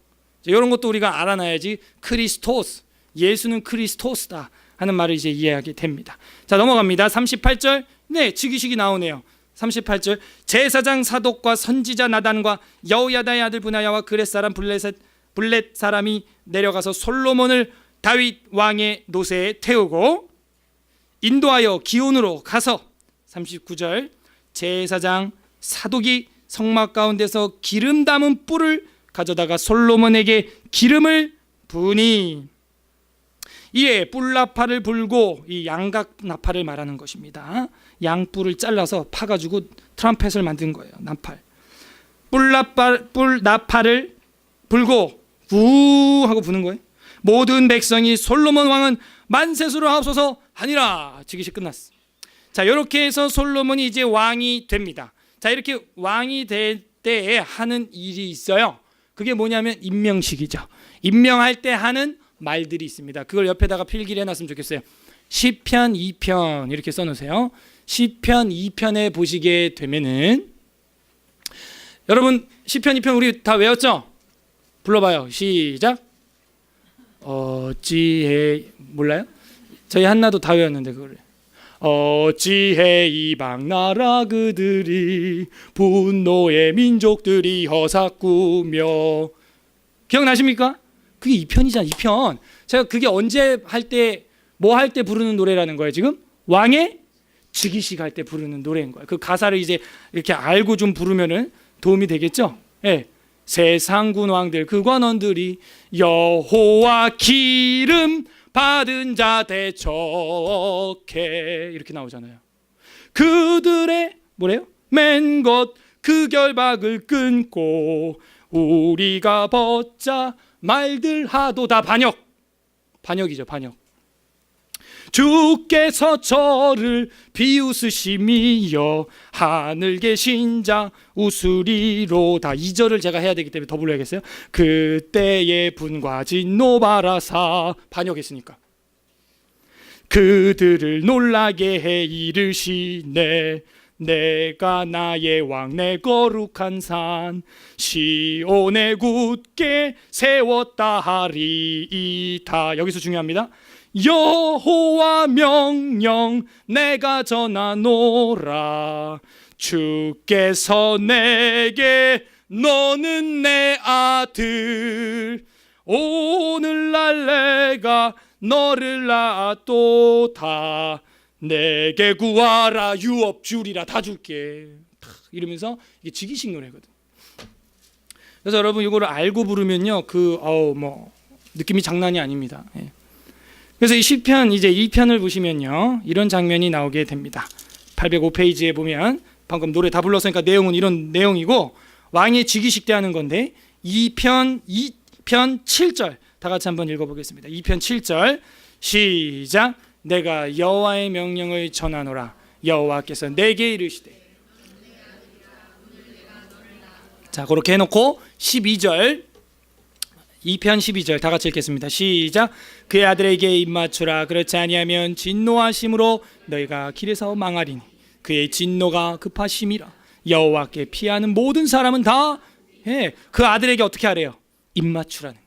이런 것도 우리가 알아놔야지. 크리스토스, 예수는 크리스토스다 하는 말을 이제 이해하게 됩니다. 자, 넘어갑니다. 38절. 네, 즉위식이 나오네요. 38절 제사장 사독과 선지자 나단과 여호야다의 아들 브나야와 그렛 사람 블렛 사람이 내려가서 솔로몬을 다윗 왕의 노새에 태우고 인도하여 기온으로 가서 39절 제사장 사독이 성막 가운데서 기름 담은 뿔을 가져다가 솔로몬에게 기름을 부으니 이에 뿔나팔을 불고, 이 양각 나팔을 말하는 것입니다. 양뿔을 잘라서 파가지고 트럼펫을 만든 거예요. 나팔. 뿔나팔을 불고 우 하고 부는 거예요. 모든 백성이 솔로몬 왕은 만세수를 하옵소서 하니라. 즉위식 끝났어. 자, 이렇게 해서 솔로몬이 이제 왕이 됩니다. 자, 이렇게 왕이 때에 하는 일이 있어요. 그게 뭐냐면 임명식이죠. 임명할 때 하는 말들이 있습니다. 그걸 옆에다가 필기를 해놨으면 좋겠어요. 시편 2편 이렇게 써놓으세요. 시편 2편에 보시게 되면은, 여러분 시편 2편 우리 다 외웠죠? 불러봐요. 시작. 어찌해, 몰라요? 저희 한나도 다 외웠는데 그걸. 어찌해 이방 나라 그들이 분노의 민족들이 허사꾸며. 기억나십니까? 그게 2편이잖아. 2편. 제가 그게 언제 할 때, 뭐 할 때 부르는 노래라는 거예요. 지금 왕의 즉위식 할 때 부르는 노래인 거예요. 그 가사를 이제 이렇게 알고 좀 부르면은 도움이 되겠죠. 예. 세상군 왕들 그 관원들이 여호와 기름 받은 자 대적해 이렇게 나오잖아요. 그들의 뭐래요? 맨 것 그 결박을 끊고 우리가 벗자 말들 하도다. 반역이죠. 반역. 주께서 저를 비웃으심이여 하늘 계신 자 웃으리로다. 2절을 제가 해야 되기 때문에 더 불러야겠어요. 그때의 분과 진노 바라사. 반역했으니까. 그들을 놀라게 해 이르시네. 내가 나의 왕 내 거룩한 산 시온에 굳게 세웠다 하리이다. 여기서 중요합니다. 여호와 명령 내가 전하노라. 주께서 내게 너는 내 아들 오늘날 내가 너를 낳았도다. 내게 구하라. 유업 주리라. 다 줄게. 이러면서 이게 즉위식 노래거든. 그래서 여러분 이거를 알고 부르면요 뭐 느낌이 장난이 아닙니다. 예. 그래서 이 시편 이제 2편을 보시면요 이런 장면이 나오게 됩니다. 805페이지에 보면 방금 노래 다 불렀으니까 내용은 이런 내용이고, 왕의 즉위식 때 하는 건데 2편 7절 다 같이 한번 읽어보겠습니다. 2편 7절 시작. 내가 여호와의 명령을 전하노라. 여호와께서 내게 이르시되. 자, 그렇게 해놓고 12절 2편 12절 다 같이 읽겠습니다. 시작. 그의 아들에게 입맞추라. 그렇지 아니하면 진노하심으로 너희가 길에서 망하리니 그의 진노가 급하심이라. 여호와께 피하는 모든 사람은 다 그 아들에게 어떻게 하래요? 입맞추라는.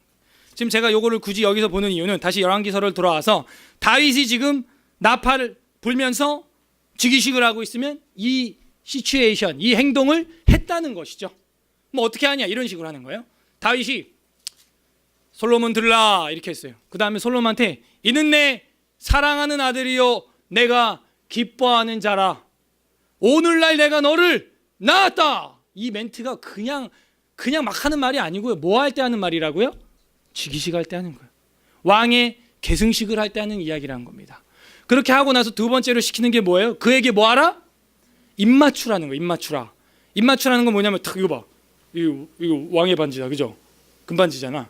지금 제가 요거를 굳이 여기서 보는 이유는 다시 열왕기서를 돌아와서 다윗이 지금 나팔을 불면서 즉위식을 하고 있으면 이 시츄에이션, 이 행동을 했다는 것이죠. 뭐 어떻게 하냐 이런 식으로 하는 거예요. 다윗이 솔로몬 들라 이렇게 했어요. 그 다음에 솔로몬한테 이는 내 사랑하는 아들이요 내가 기뻐하는 자라. 오늘날 내가 너를 낳았다. 이 멘트가 그냥 막 하는 말이 아니고요. 뭐 할 때 하는 말이라고요? 즉위식 할 때 하는 거예요. 왕의 계승식을 할 때 하는 이야기라는 겁니다. 그렇게 하고 나서 두 번째로 시키는 게 뭐예요? 그에게 뭐 하라? 입맞추라는 거예요. 입맞추라. 입맞추라는 건 뭐냐면 탁 이거 봐. 이거 왕의 반지다. 그죠? 금반지잖아.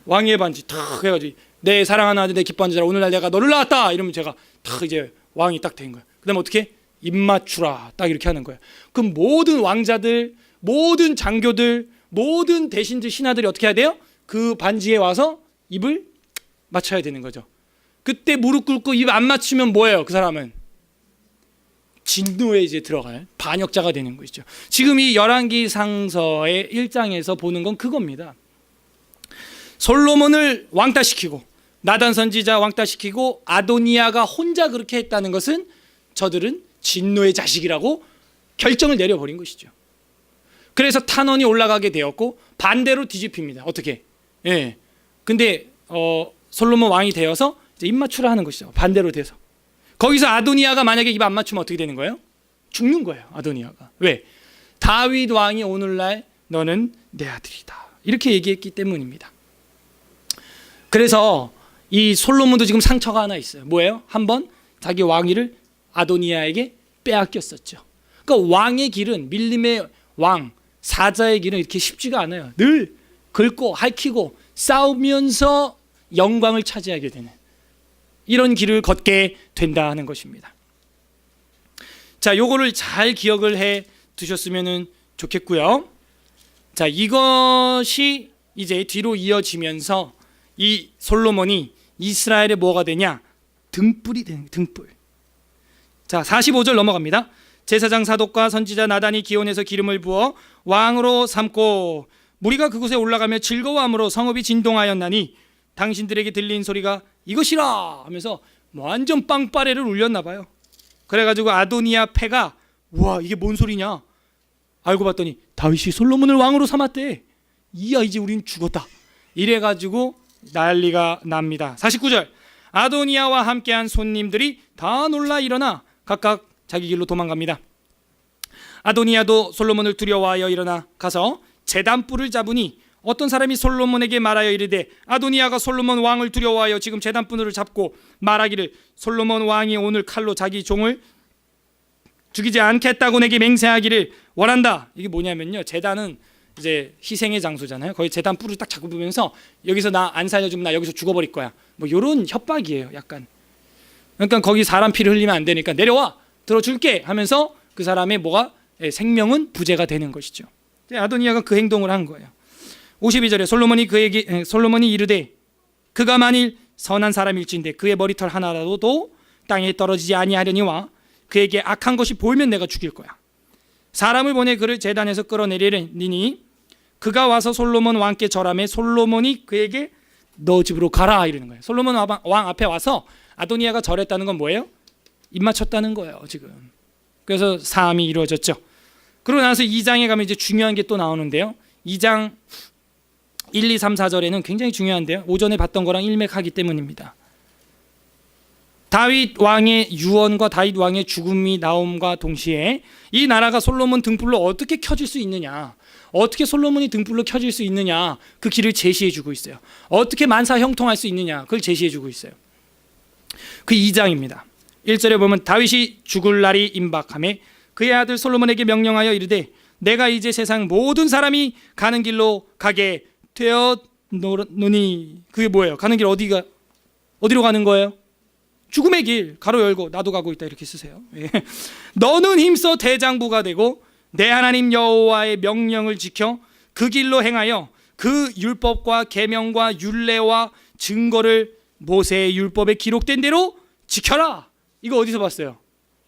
왕의 반지 탁 해가지고 내 사랑하는 아들 내 기뻐하는 자라 오늘날 내가 너를 낳았다. 이러면 제가 탁 이제 왕이 딱 된 거예요. 그 다음에 어떻게? 입맞추라. 딱 이렇게 하는 거예요. 그럼 모든 왕자들, 모든 장교들, 모든 대신들, 신하들이 어떻게 해야 돼요? 그 반지에 와서 입을 맞춰야 되는 거죠. 그때 무릎 꿇고 입 안 맞추면 뭐예요? 그 사람은 진노에 이제 들어갈 반역자가 되는 것이죠. 지금 이 열왕기상서의 1장에서 보는 건 그겁니다. 솔로몬을 왕따시키고 나단 선지자 왕따시키고 아도니아가 혼자 그렇게 했다는 것은 저들은 진노의 자식이라고 결정을 내려버린 것이죠. 그래서 탄원이 올라가게 되었고 반대로 뒤집힙니다. 어떻게? 예. 근데 솔로몬 왕이 되어서 이제 입 맞추라 하는 것이죠. 반대로 돼서. 거기서 아도니아가 만약에 입 안 맞추면 어떻게 되는 거예요? 죽는 거예요. 아도니아가. 왜? 다윗 왕이 오늘날 너는 내 아들이다. 이렇게 얘기했기 때문입니다. 그래서 이 솔로몬도 지금 상처가 하나 있어요. 뭐예요? 한번 자기 왕위를 아도니아에게 빼앗겼었죠. 그러니까 왕의 길은 밀림의 왕, 사자의 길은 이렇게 쉽지가 않아요. 늘 긁고 핥히고 싸우면서 영광을 차지하게 되는 이런 길을 걷게 된다 하는 것입니다. 자, 요거를 잘 기억을 해 두셨으면 좋겠고요. 자, 이것이 이제 뒤로 이어지면서 이 솔로몬이 이스라엘의 뭐가 되냐? 등불이 되는 거예요. 등불. 자, 45절 넘어갑니다. 제사장 사독과 선지자 나단이 기온에서 기름을 부어 왕으로 삼고 무리가 그곳에 올라가며 즐거워함으로 성읍이 진동하였나니 당신들에게 들린 소리가 이것이라 하면서 완전 빵빠레를 울렸나 봐요. 그래가지고 아도니아 패가 와 이게 뭔 소리냐 알고 봤더니 다윗이 솔로몬을 왕으로 삼았대. 이야 이제 우린 죽었다. 이래가지고 난리가 납니다. 49절 아도니아와 함께한 손님들이 다 놀라 일어나 각각 자기 길로 도망갑니다. 아도니아도 솔로몬을 두려워하여 일어나 가서 제단불을 잡으니 어떤 사람이 솔로몬에게 말하여 이르되 아도니아가 솔로몬 왕을 두려워하여 지금 제단불을 잡고 말하기를 솔로몬 왕이 오늘 칼로 자기 종을 죽이지 않겠다고 내게 맹세하기를 원한다. 이게 뭐냐면요, 제단은 이제 희생의 장소잖아요. 거기 제단 뿔을 딱 잡으면서 여기서 나 안 살려주면 나 여기서 죽어버릴 거야. 뭐 이런 협박이에요. 약간. 그러니까 거기 사람 피를 흘리면 안 되니까 내려와 들어줄게 하면서 그 사람의 뭐가 생명은 부재가 되는 것이죠. 아도니아가 그 행동을 한 거예요. 52절에 솔로몬이 이르되 그가 만일 선한 사람일진데 그의 머리털 하나라도 땅에 떨어지지 아니하려니와 그에게 악한 것이 보이면 내가 죽일 거야. 사람을 보내 그를 제단에서 끌어내리니 그가 와서 솔로몬 왕께 절하매 솔로몬이 그에게 너 집으로 가라 이러는 거예요. 솔로몬 왕 앞에 와서 아도니아가 절했다는 건 뭐예요? 입 맞췄다는 거예요 지금. 그래서 사함이 이루어졌죠. 그러고 나서 2장에 가면 이제 중요한 게 또 나오는데요. 2장 1, 2, 3, 4절에는 굉장히 중요한데요. 오전에 봤던 거랑 일맥하기 때문입니다. 다윗 왕의 유언과 다윗 왕의 죽음이 나옴과 동시에 이 나라가 솔로몬 등불로 어떻게 켜질 수 있느냐, 어떻게 솔로몬이 등불로 켜질 수 있느냐, 그 길을 제시해 주고 있어요. 어떻게 만사 형통할 수 있느냐, 그걸 제시해 주고 있어요. 그 2장입니다 1절에 보면 다윗이 죽을 날이 임박하매 그의 아들 솔로몬에게 명령하여 이르되 내가 이제 세상 모든 사람이 가는 길로 가게 되었노니. 그게 뭐예요? 가는 길 어디로 가는 거예요? 죽음의 길, 가로 열고 나도 가고 있다 이렇게 쓰세요. 예. 너는 힘써 대장부가 되고 내 하나님 여호와의 명령을 지켜 그 길로 행하여 그 율법과 계명과 율례와 증거를 모세의 율법에 기록된 대로 지켜라. 이거 어디서 봤어요?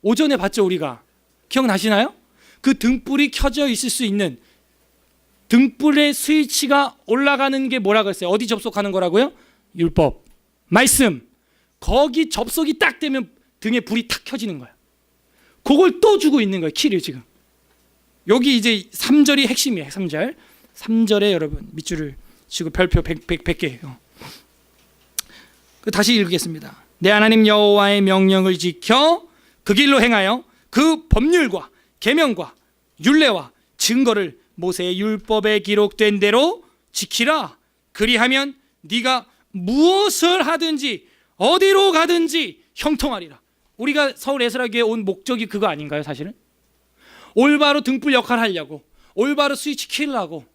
오전에 봤죠 우리가. 기억나시나요? 그 등불이 켜져 있을 수 있는 등불의 스위치가 올라가는 게 뭐라고 했어요? 어디 접속하는 거라고요? 율법, 말씀. 거기 접속이 딱 되면 등에 불이 탁 켜지는 거야. 그걸 또 주고 있는 거예요. 키를 지금. 여기 이제 3절이 핵심이에요. 3절에 여러분 밑줄을 치고 별표 100개예요. 다시 읽겠습니다. 내 하나님 여호와의 명령을 지켜 그 길로 행하여 그 법률과 계명과 율례와 증거를 모세의 율법에 기록된 대로 지키라. 그리하면 네가 무엇을 하든지 어디로 가든지 형통하리라. 우리가 서울 에스라교회 온 목적이 그거 아닌가요? 사실은 올바로 등불 역할을 하려고, 올바로 스위치 키려고,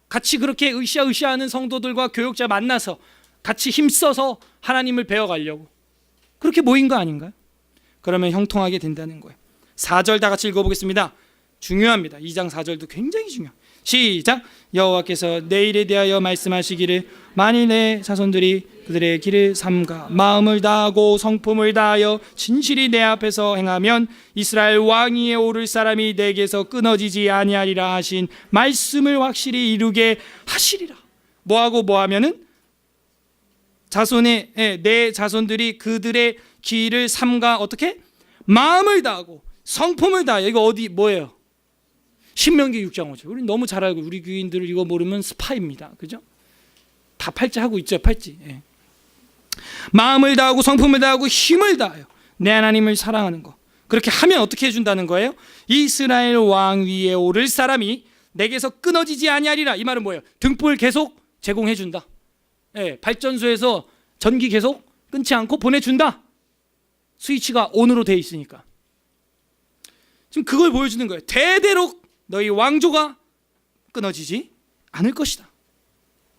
같이 그렇게 으쌰으쌰하는 성도들과 교육자 만나서 같이 힘써서 하나님을 배워가려고 그렇게 모인 거 아닌가요? 그러면 형통하게 된다는 거예요. 4절 다 같이 읽어보겠습니다. 중요합니다. 2장 4절도 굉장히 중요해요. 시작. 여호와께서 내일에 대하여 말씀하시기를 만일 내 자손들이 그들의 길을 삼가 마음을 다하고 성품을 다하여 진실이 내 앞에서 행하면 이스라엘 왕위에 오를 사람이 내게서 끊어지지 아니하리라 하신 말씀을 확실히 이루게 하시리라. 뭐하고 뭐하면은 내 자손들이 그들의 길을 삼가 어떻게? 마음을 다하고 성품을 다하여. 이거 어디 뭐예요? 신명기 6장 5절. 우리 너무 잘 알고 우리 교인들 이거 모르면 스파입니다. 그죠? 다 팔찌 하고 있죠. 팔찌. 예. 마음을 다하고 성품을 다하고 힘을 다하여 내 하나님을 사랑하는 거. 그렇게 하면 어떻게 해준다는 거예요? 이스라엘 왕 위에 오를 사람이 내게서 끊어지지 아니하리라. 이 말은 뭐예요? 등불 계속 제공해준다. 예, 발전소에서 전기 계속 끊지 않고 보내준다. 스위치가 온으로 돼 있으니까. 지금 그걸 보여주는 거예요. 대대로 너희 왕조가 끊어지지 않을 것이다.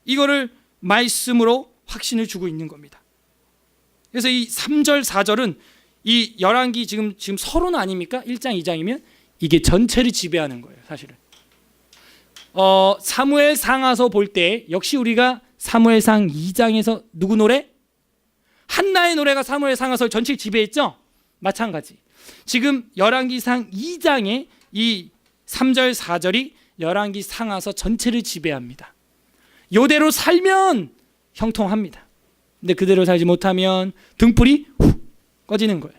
이거를 말씀으로 확신을 주고 있는 겁니다. 그래서 이 3절 4절은 이 열왕기 지금 서론 아닙니까? 1장 2장이면 이게 전체를 지배하는 거예요. 사실은 사무엘 상하서 볼 때 역시 우리가 사무엘상 2장에서 누구 노래? 한나의 노래가 사무엘 상하서 전체를 지배했죠? 마찬가지. 지금 열왕기상 2장의 이 3절 4절이 열왕기 상하서 전체를 지배합니다. 이대로 살면 형통합니다. 근데 그대로 살지 못하면 등불이 훅 꺼지는 거예요.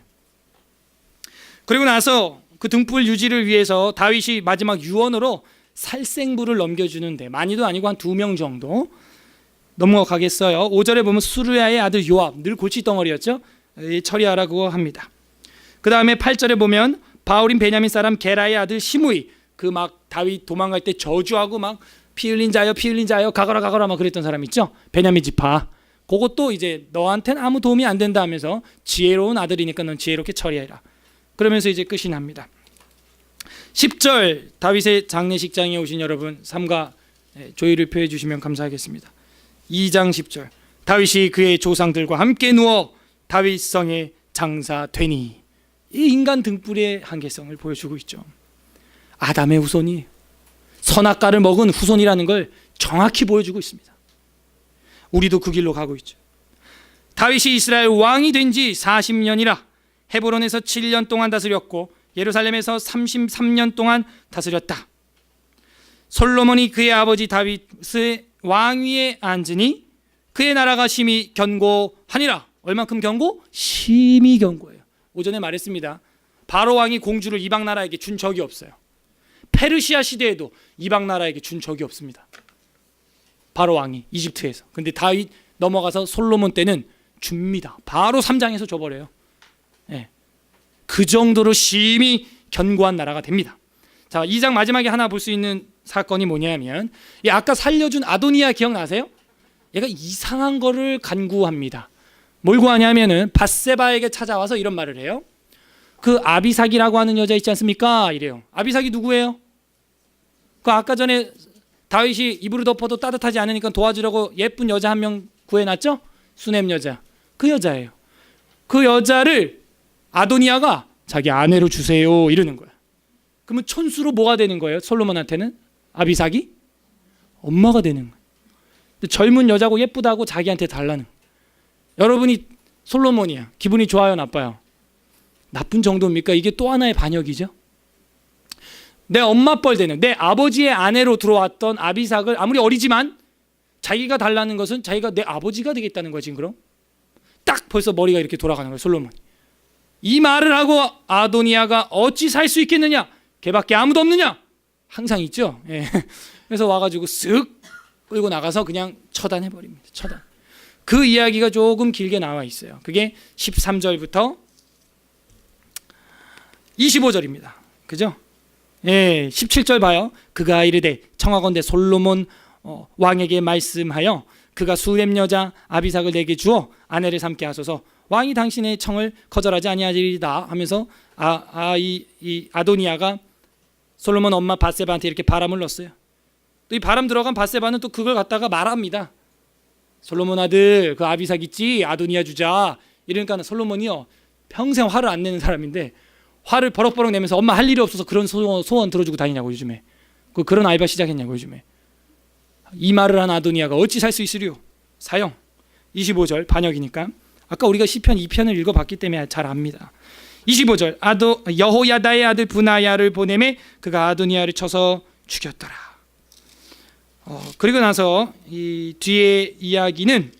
그리고 나서 그 등불 유지를 위해서 다윗이 마지막 유언으로 살생부를 넘겨주는데, 많이도 아니고 한 2명 정도 넘어가겠어요. 5절에 보면 수르야의 아들 요압, 늘 골칫덩어리였죠. 처리하라고 합니다. 그 다음에 8절에 보면 바울인 베냐민 사람 게라의 아들 시므이, 그 막 다윗 도망갈 때 저주하고 막 피 흘린 자여 피 흘린 자여 가거라 가거라 막 그랬던 사람 있죠. 베냐민 지파. 그것도 이제 너한테는 아무 도움이 안 된다 하면서 지혜로운 아들이니까 넌 지혜롭게 처리해라. 그러면서 이제 끝이 납니다. 10절 다윗의 장례식장에 오신 여러분 삼가 조의를 표해 주시면 감사하겠습니다. 2장 10절 다윗이 그의 조상들과 함께 누워 다윗성에 장사되니, 이 인간 등불의 한계성을 보여주고 있죠. 아담의 후손이 선악과를 먹은 후손이라는 걸 정확히 보여주고 있습니다. 우리도 그 길로 가고 있죠. 다윗이 이스라엘 왕이 된 지 40년이라 헤브론에서 7년 동안 다스렸고 예루살렘에서 33년 동안 다스렸다. 솔로몬이 그의 아버지 다윗의 왕위에 앉으니 그의 나라가 심히 견고하니라. 얼만큼 견고? 심히 견고해요. 오전에 말했습니다. 바로 왕이 공주를 이방 나라에게 준 적이 없어요. 페르시아 시대에도 이방 나라에게 준 적이 없습니다. 바로 왕이 이집트에서. 근데 다윗 넘어가서 솔로몬 때는 줍니다. 바로 3장에서 줘버려요. 네. 그 정도로 심히 견고한 나라가 됩니다. 자, 2장 마지막에 하나 볼 수 있는 사건이 뭐냐면, 이 아까 살려준 아도니아 기억나세요? 얘가 이상한 거를 간구합니다. 뭘 구하냐면은 밧세바에게 찾아와서 이런 말을 해요. 그 아비삭이라고 하는 여자 있지 않습니까? 이래요. 아비삭이 누구예요? 그 아까 전에 다윗이 이불을 덮어도 따뜻하지 않으니까 도와주려고 예쁜 여자 한 명 구해놨죠? 수넴 여자. 그 여자예요. 그 여자를 아도니아가 자기 아내로 주세요 이러는 거야. 그러면 촌수로 뭐가 되는 거예요? 솔로몬한테는 아비삭이 엄마가 되는 거예요. 근데 젊은 여자고 예쁘다고 자기한테 달라는 거예요. 여러분이 솔로몬이야. 기분이 좋아요, 나빠요? 나쁜 정도입니까? 이게 또 하나의 반역이죠. 내 엄마 뻘 되는, 내 아버지의 아내로 들어왔던 아비삭을 아무리 어리지만 자기가 달라는 것은 자기가 내 아버지가 되겠다는 거지. 그럼 딱 벌써 머리가 이렇게 돌아가는 거예요, 솔로몬. 이 말을 하고 아도니아가 어찌 살 수 있겠느냐? 걔밖에 아무도 없느냐? 항상 있죠. 예. 그래서 와가지고 쓱 끌고 나가서 그냥 처단해버립니다. 처단. 그 이야기가 조금 길게 나와 있어요. 그게 13절부터 25절입니다. 그죠? 예, 17절 봐요. 그가 이르되 청하건대 솔로몬 왕에게 말씀하여 그가 수렘 여자 아비삭을 내게 주어 아내를 삼게 하소서. 왕이 당신의 청을 거절하지 아니하리이다 하면서 이 아도니아가 솔로몬 엄마 밧세바한테 이렇게 바람을 넣었어요. 또 이 바람 들어간 밧세바는 또 그걸 갖다가 말합니다. 솔로몬 아들 그 아비삭 있지? 아도니아 주자. 이러니까 솔로몬이요 평생 화를 안 내는 사람인데 화를 버럭버럭 내면서 엄마 할 일이 없어서 그런 소원 들어주고 다니냐고 요즘에. 그런 알바 시작했냐고 요즘에. 이 말을 한 아도니아가 어찌 살 수 있으리요? 사형. 25절 반역이니까. 아까 우리가 시편 2편을 읽어봤기 때문에 잘 압니다. 25절 여호야다의 아들 브나야를 보내매 그가 아도니아를 쳐서 죽였더라. 그리고 나서 이 뒤에 이야기는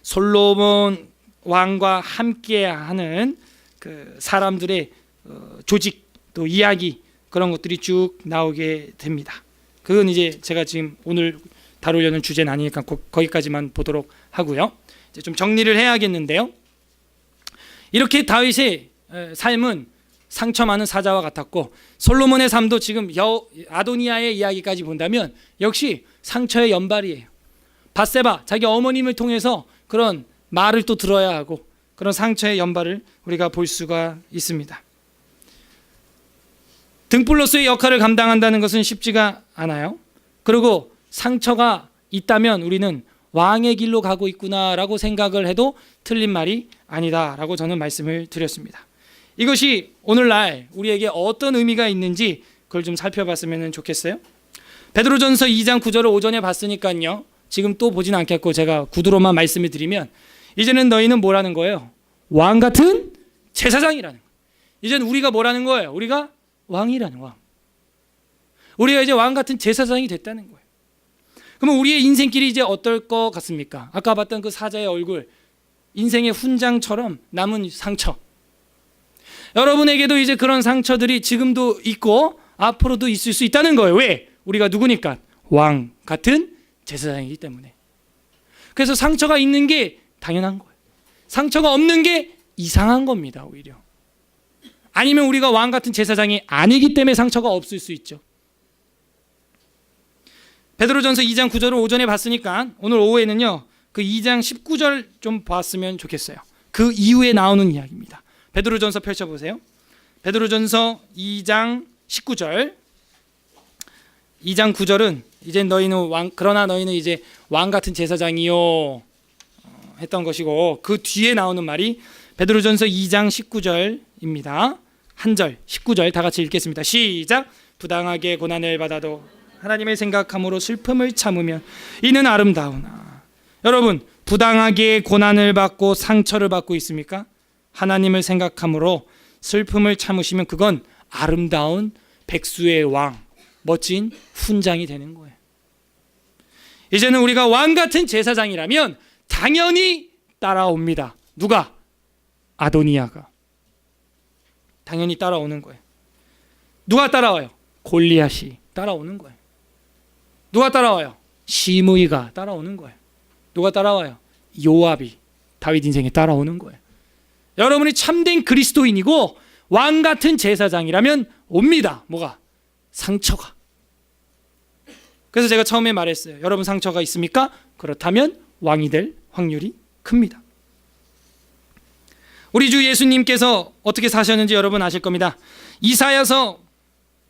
솔로몬 왕과 함께하는 그 사람들의 조직 또 이야기 그런 것들이 쭉 나오게 됩니다. 그건 이제 제가 지금 오늘 다루려는 주제는 아니니까 거기까지만 보도록 하고요. 이제 좀 정리를 해야겠는데요. 이렇게 다윗의 삶은 상처 많은 사자와 같았고 솔로몬의 삶도 지금 아도니아의 이야기까지 본다면 역시 상처의 연발이에요. 밧세바 자기 어머님을 통해서 그런 말을 또 들어야 하고 그런 상처의 연발을 우리가 볼 수가 있습니다. 등불로서의 역할을 감당한다는 것은 쉽지가 않아요. 그리고 상처가 있다면 우리는 왕의 길로 가고 있구나라고 생각을 해도 틀린 말이 아니다라고 저는 말씀을 드렸습니다. 이것이 오늘날 우리에게 어떤 의미가 있는지 그걸 좀 살펴봤으면 좋겠어요. 베드로전서 2장 9절을 오전에 봤으니까요. 지금 또 보진 않겠고 제가 구두로만 말씀을 드리면 이제는 너희는 뭐라는 거예요? 왕 같은 제사장이라는 거예요. 이제는 우리가 뭐라는 거예요? 우리가 왕이라는 왕. 우리가 이제 왕 같은 제사장이 됐다는 거예요. 그러면 우리의 인생길이 이제 어떨 것 같습니까? 아까 봤던 그 사자의 얼굴, 인생의 훈장처럼 남은 상처. 여러분에게도 이제 그런 상처들이 지금도 있고 앞으로도 있을 수 있다는 거예요. 왜? 우리가 누구니까? 왕 같은 제사장이기 때문에. 그래서 상처가 있는 게 당연한 거예요. 상처가 없는 게 이상한 겁니다. 오히려. 아니면 우리가 왕 같은 제사장이 아니기 때문에 상처가 없을 수 있죠. 베드로전서 2장 9절을 오전에 봤으니까 오늘 오후에는요. 그 2장 19절 좀 봤으면 좋겠어요. 그 이후에 나오는 이야기입니다. 베드로전서 펼쳐보세요. 베드로전서 2장 19절. 2장 9절은 이제 너희는 그러나 너희는 이제 왕 같은 제사장이요 했던 것이고, 그 뒤에 나오는 말이 베드로전서 2장 19절입니다. 한 절 19절 다 같이 읽겠습니다. 시작. 부당하게 고난을 받아도 하나님을 생각함으로 슬픔을 참으면 이는 아름다우나. 여러분, 부당하게 고난을 받고 상처를 받고 있습니까? 하나님을 생각함으로 슬픔을 참으시면 그건 아름다운 백수의 왕, 멋진 훈장이 되는 거예요. 이제는 우리가 왕 같은 제사장이라면 당연히 따라옵니다. 누가? 아도니아가. 당연히 따라오는 거예요. 누가 따라와요? 골리앗이 따라오는 거예요. 누가 따라와요? 시므이가 따라오는 거예요. 누가 따라와요? 요압이 다윗 인생에 따라오는 거예요. 여러분이 참된 그리스도인이고 왕 같은 제사장이라면 옵니다. 뭐가? 상처가. 그래서 제가 처음에 말했어요. 여러분 상처가 있습니까? 그렇다면 왕이 될 확률이 큽니다. 우리 주 예수님께서 어떻게 사셨는지 여러분 아실 겁니다. 이사야서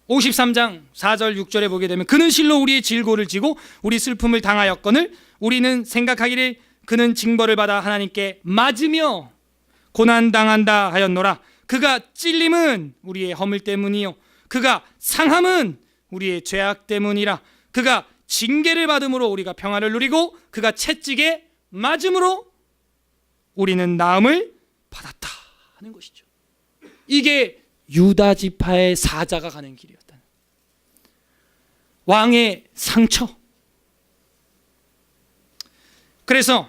53장 4절 6절에 보게 되면 그는 실로 우리의 질고를 지고 우리 슬픔을 당하였거늘 우리는 생각하기를 그는 징벌을 받아 하나님께 맞으며 고난당한다 하였노라. 그가 찔림은 우리의 허물 때문이요 그가 상함은 우리의 죄악 때문이라. 그가 징계를 받음으로 우리가 평화를 누리고 그가 채찍에 맞음으로 우리는 나음을 받았다 하는 것이죠. 이게 유다 지파의 사자가 가는 길이었다. 왕의 상처. 그래서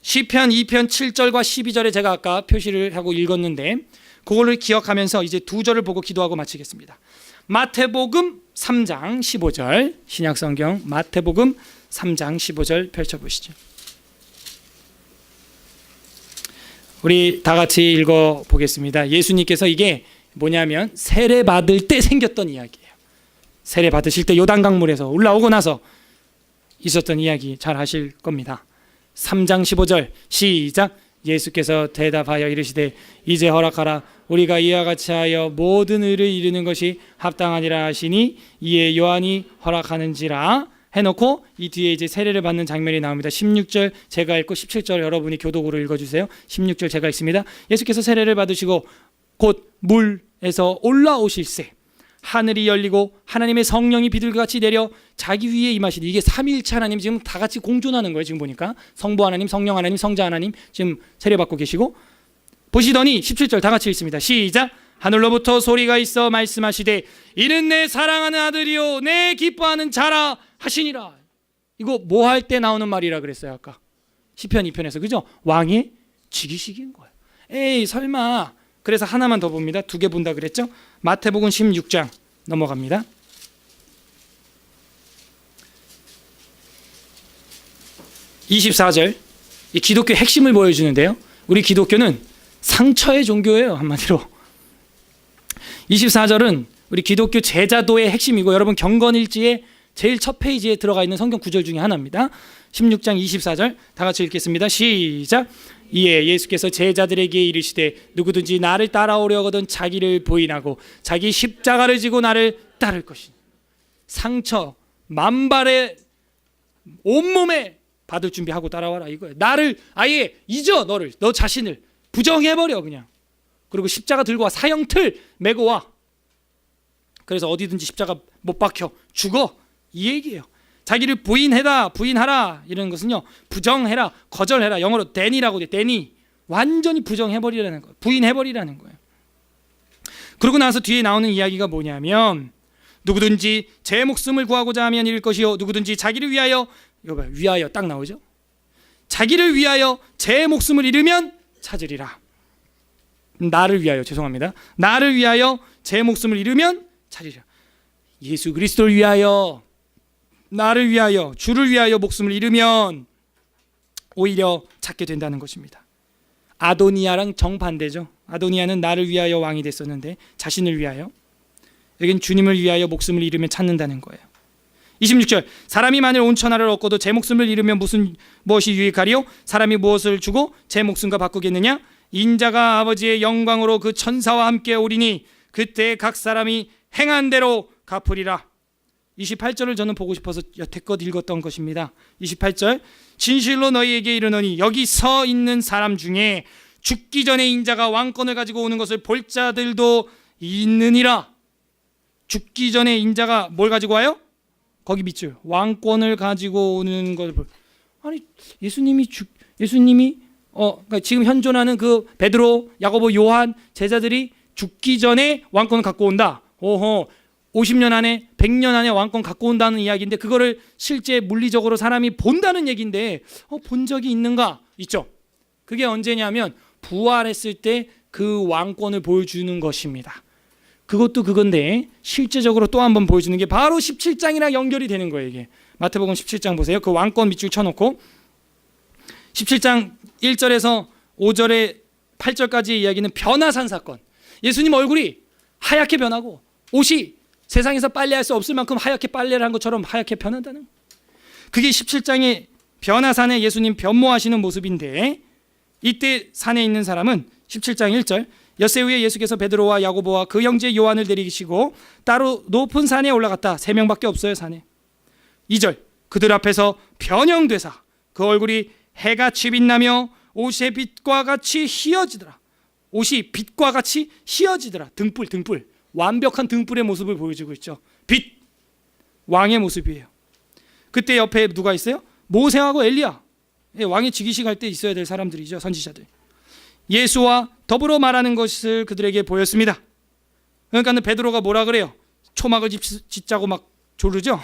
시편 2편 7절과 12절에 제가 아까 표시를 하고 읽었는데 그거를 기억하면서 이제 두 절을 보고 기도하고 마치겠습니다. 마태복음 3장 15절, 신약성경 마태복음 3장 15절 펼쳐보시죠. 우리 다 같이 읽어보겠습니다. 예수님께서 이게 뭐냐면 세례 받을 때 생겼던 이야기예요. 세례 받으실 때 요단강물에서 올라오고 나서 있었던 이야기 잘 아실 겁니다. 3장 15절 시작. 예수께서 대답하여 이르시되 이제 허락하라. 우리가 이와 같이 하여 모든 의를 이루는 것이 합당하니라 하시니 이에 요한이 허락하는지라 해놓고 이 뒤에 이제 세례를 받는 장면이 나옵니다. 16절 제가 읽고 17절 여러분이 교독으로 읽어주세요. 16절 제가 읽습니다. 예수께서 세례를 받으시고 곧 물에서 올라오실새 하늘이 열리고 하나님의 성령이 비둘기같이 내려 자기 위에 임하시니. 이게 삼위일체 하나님 지금 다 같이 공존하는 거예요. 지금 보니까 성부 하나님, 성령 하나님, 성자 하나님 지금 세례받고 계시고, 보시더니 17절 다 같이 읽습니다. 시작. 하늘로부터 소리가 있어 말씀하시되 이는 내 사랑하는 아들이요 내 기뻐하는 자라 하시니라. 이거 뭐 할 때 나오는 말이라 그랬어요 아까 시편 2편에서. 그죠? 왕의 즉위식인 거예요. 에이 설마. 그래서 하나만 더 봅니다. 두 개 본다 그랬죠? 마태복음 16장 넘어갑니다. 24절 이 기독교 핵심을 보여주는데요. 우리 기독교는 상처의 종교예요. 한마디로 24절은 우리 기독교 제자도의 핵심이고 여러분 경건일지의 제일 첫 페이지에 들어가 있는 성경 구절 중에 하나입니다. 16장 24절 다 같이 읽겠습니다. 시작. 이에 예수께서 제자들에게 이르시되 누구든지 나를 따라오려거든 자기를 부인하고 자기 십자가를 지고 나를 따를 것이니. 상처 만발의 온몸에 받을 준비하고 따라와라 이거예요. 나를 아예 잊어. 너 자신을 부정해버려 그냥. 그리고 십자가 들고 와. 사형틀 메고 와. 그래서 어디든지 십자가 못 박혀 죽어. 이 얘기예요. 자기를 부인하라 이런 것은요, 부정해라, 거절해라. 영어로 데니라고 돼. 데니. 완전히 부정해버리라는 거예요. 부인해버리라는 거예요. 그러고 나서 뒤에 나오는 이야기가 뭐냐면, 누구든지 제 목숨을 구하고자 하면 잃을 것이요, 누구든지 자기를 위하여, 이거 봐요, 위하여 딱 나오죠. 자기를 위하여 제 목숨을 잃으면 찾으리라. 나를 위하여, 죄송합니다. 나를 위하여 제 목숨을 잃으면 찾으리라. 예수 그리스도를 위하여, 나를 위하여, 주를 위하여 목숨을 잃으면 오히려 찾게 된다는 것입니다. 아도니아랑 정반대죠. 아도니아는 나를 위하여 왕이 됐었는데 자신을 위하여, 여긴 주님을 위하여 목숨을 잃으면 찾는다는 거예요. 26절, 사람이 만일 온 천하를 얻고도 제 목숨을 잃으면 무엇이 유익하리요? 사람이 무엇을 주고 제 목숨과 바꾸겠느냐? 인자가 아버지의 영광으로 그 천사와 함께 오리니 그때 각 사람이 행한 대로 갚으리라. 28절을 저는 보고 싶어서 여태껏 읽었던 것입니다. 28절, 진실로 너희에게 이르노니 여기 서 있는 사람 중에 죽기 전에 인자가 왕권을 가지고 오는 것을 볼 자들도 있느니라. 죽기 전에 인자가 뭘 가지고 와요? 거기 밑줄, 왕권을 가지고 오는 것을 아니, 예수님이 그러니까 지금 현존하는 그 베드로, 야고보, 요한 제자들이 죽기 전에 왕권을 갖고 온다. 50년 안에 100년 안에 왕권 갖고 온다는 이야기인데, 그거를 실제 물리적으로 사람이 본다는 얘기인데 본 적이 있는가? 있죠. 그게 언제냐면 부활했을 때 그 왕권을 보여주는 것입니다. 그것도 그건데 실제적으로 또 한 번 보여주는 게 바로 17장이랑 연결이 되는 거예요. 이게 마태복음 17장 보세요. 그 왕권 밑줄 쳐놓고 17장 1절에서 5절에 8절까지의 이야기는 변화산 사건. 예수님 얼굴이 하얗게 변하고 옷이 세상에서 빨래할 수 없을 만큼 하얗게 빨래를 한 것처럼 하얗게 변한다는, 그게 17장의 변화산에 예수님 변모하시는 모습인데, 이때 산에 있는 사람은 17장 1절, 엿새 후에 예수께서 베드로와 야고보와 그 형제 요한을 데리시고 따로 높은 산에 올라갔다. 3명밖에 없어요, 산에. 2절, 그들 앞에서 변형되사 그 얼굴이 해같이 빛나며 옷의 빛과 같이 희어지더라. 옷이 빛과 같이 희어지더라. 등불, 완벽한 등불의 모습을 보여주고 있죠. 빛, 왕의 모습이에요. 그때 옆에 누가 있어요? 모세하고 엘리야. 왕의 즉위식 할 때 있어야 될 사람들이죠, 선지자들. 예수와 더불어 말하는 것을 그들에게 보였습니다. 그러니까 베드로가 뭐라 그래요? 초막을 짓자고 막 조르죠.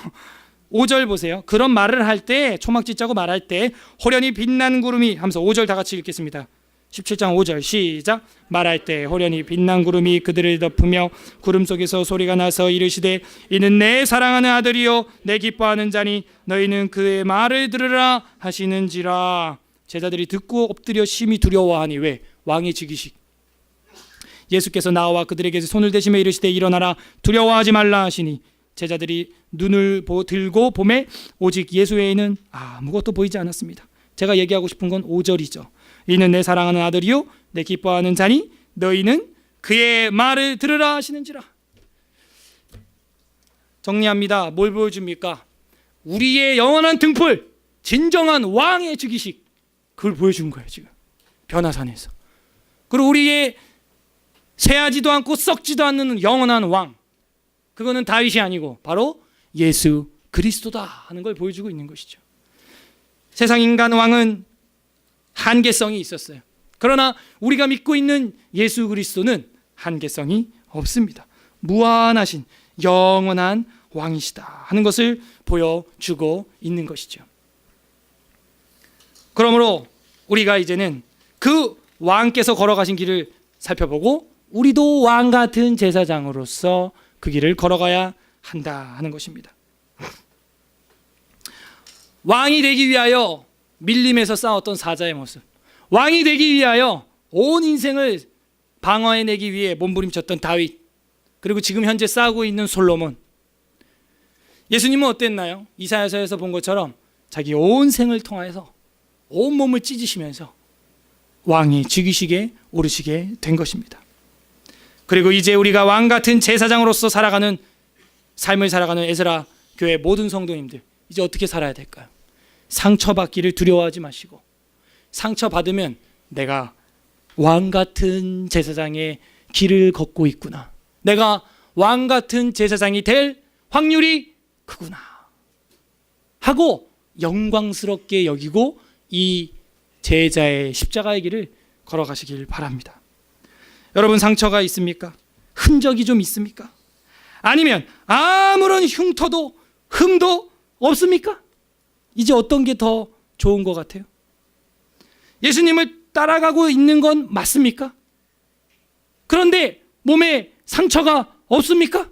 5절 보세요. 그런 말을 할 때, 초막 짓자고 말할 때 호련히 빛나는 구름이 하면서 5절 다 같이 읽겠습니다. 17장 5절 시작. 말할 때 호련히 빛난 구름이 그들을 덮으며 구름 속에서 소리가 나서 이르시되 이는 내 사랑하는 아들이요 내 기뻐하는 자니 너희는 그의 말을 들으라 하시는지라. 제자들이 듣고 엎드려 심히 두려워하니, 왜? 왕의 즉위식. 예수께서 나와 그들에게 손을 대시며 이르시되 일어나라 두려워하지 말라 하시니 제자들이 눈을 들고 보매 오직 예수 외에는 아무것도 보이지 않았습니다. 제가 얘기하고 싶은 건 5절이죠. 이는 내 사랑하는 아들이요 내 기뻐하는 자니 너희는 그의 말을 들으라 하시는지라. 정리합니다. 뭘 보여줍니까? 우리의 영원한 등불, 진정한 왕의 즉위식, 그걸 보여준 거예요, 지금 변화산에서. 그리고 우리의 쇠하지도 않고 썩지도 않는 영원한 왕, 그거는 다윗이 아니고 바로 예수 그리스도다 하는 걸 보여주고 있는 것이죠. 세상 인간 왕은 한계성이 있었어요. 그러나 우리가 믿고 있는 예수 그리스도는 한계성이 없습니다. 무한하신 영원한 왕이시다 하는 것을 보여주고 있는 것이죠. 그러므로 우리가 이제는 그 왕께서 걸어가신 길을 살펴보고 우리도 왕 같은 제사장으로서 그 길을 걸어가야 한다 하는 것입니다. 왕이 되기 위하여 밀림에서 싸웠던 사자의 모습, 왕이 되기 위하여 온 인생을 방어해내기 위해 몸부림쳤던 다윗, 그리고 지금 현재 싸우고 있는 솔로몬. 예수님은 어땠나요? 이사야서에서 본 것처럼 자기 온 생을 통해서 온 몸을 찢으시면서 왕이 즉위식에 오르시게 된 것입니다. 그리고 이제 우리가 왕 같은 제사장으로서 살아가는 삶을 살아가는 에스라 교회 모든 성도님들, 이제 어떻게 살아야 될까요? 상처받기를 두려워하지 마시고, 상처받으면 내가 왕 같은 제사장의 길을 걷고 있구나, 내가 왕 같은 제사장이 될 확률이 크구나 하고 영광스럽게 여기고 이 제자의 십자가의 길을 걸어가시길 바랍니다. 여러분, 상처가 있습니까? 흔적이 좀 있습니까? 아니면 아무런 흉터도 흠도 없습니까? 이제 어떤 게 더 좋은 것 같아요? 예수님을 따라가고 있는 건 맞습니까? 그런데 몸에 상처가 없습니까?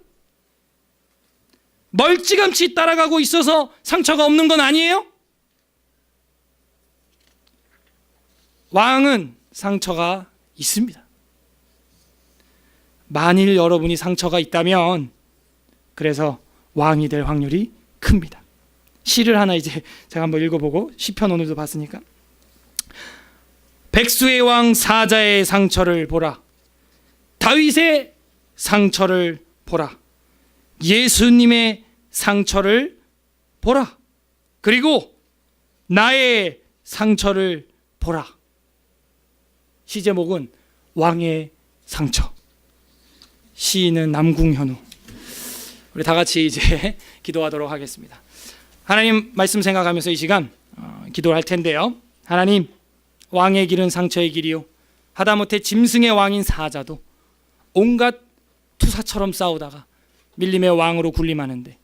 멀찌감치 따라가고 있어서 상처가 없는 건 아니에요? 왕은 상처가 있습니다. 만일 여러분이 상처가 있다면 그래서 왕이 될 확률이 큽니다. 시를 하나 이제 제가 한번 읽어보고, 시편 오늘도 봤으니까. 백수의 왕 사자의 상처를 보라. 다윗의 상처를 보라. 예수님의 상처를 보라. 그리고 나의 상처를 보라. 시 제목은 왕의 상처. 시인은 남궁현우. 우리 다 같이 이제 기도하도록 하겠습니다. 하나님 말씀 생각하면서 이 시간 기도를 할 텐데요. 하나님, 왕의 길은 상처의 길이요, 하다못해 짐승의 왕인 사자도 온갖 투사처럼 싸우다가 밀림의 왕으로 군림하는데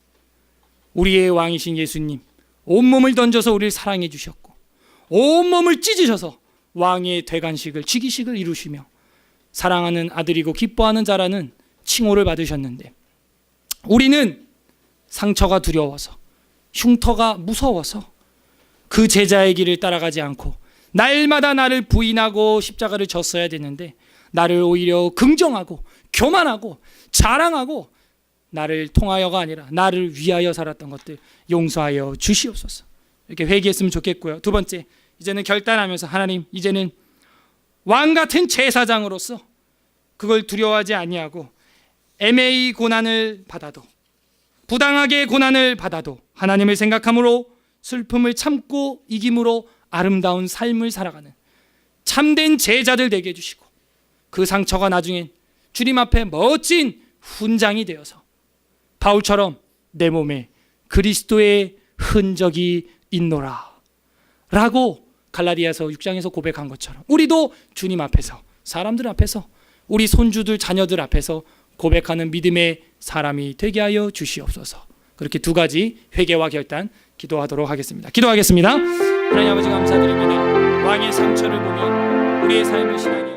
우리의 왕이신 예수님, 온몸을 던져서 우리를 사랑해 주셨고 온몸을 찢으셔서 왕의 되간식을, 즉위식을 이루시며 사랑하는 아들이고 기뻐하는 자라는 칭호를 받으셨는데 우리는 상처가 두려워서, 흉터가 무서워서 그 제자의 길을 따라가지 않고 날마다 나를 부인하고 십자가를 졌어야 되는데 나를 오히려 긍정하고 교만하고 자랑하고 나를 통하여가 아니라 나를 위하여 살았던 것들 용서하여 주시옵소서. 이렇게 회개했으면 좋겠고요. 두 번째, 이제는 결단하면서 하나님, 이제는 왕 같은 제사장으로서 그걸 두려워하지 아니하고 애매히 고난을 받아도, 부당하게 고난을 받아도 하나님을 생각함으로 슬픔을 참고 이김으로 아름다운 삶을 살아가는 참된 제자들 되게 해주시고 그 상처가 나중엔 주님 앞에 멋진 훈장이 되어서 바울처럼 내 몸에 그리스도의 흔적이 있노라 라고 갈라디아서 6장에서 고백한 것처럼 우리도 주님 앞에서, 사람들 앞에서, 우리 손주들 자녀들 앞에서 고백하는 믿음의 사람이 되게 하여 주시옵소서. 그렇게 두 가지 회개와 결단 기도하도록 하겠습니다. 기도하겠습니다. 하나님 아버지 감사드립니다. 왕의 상처를 보면 우리의 삶을 신앙이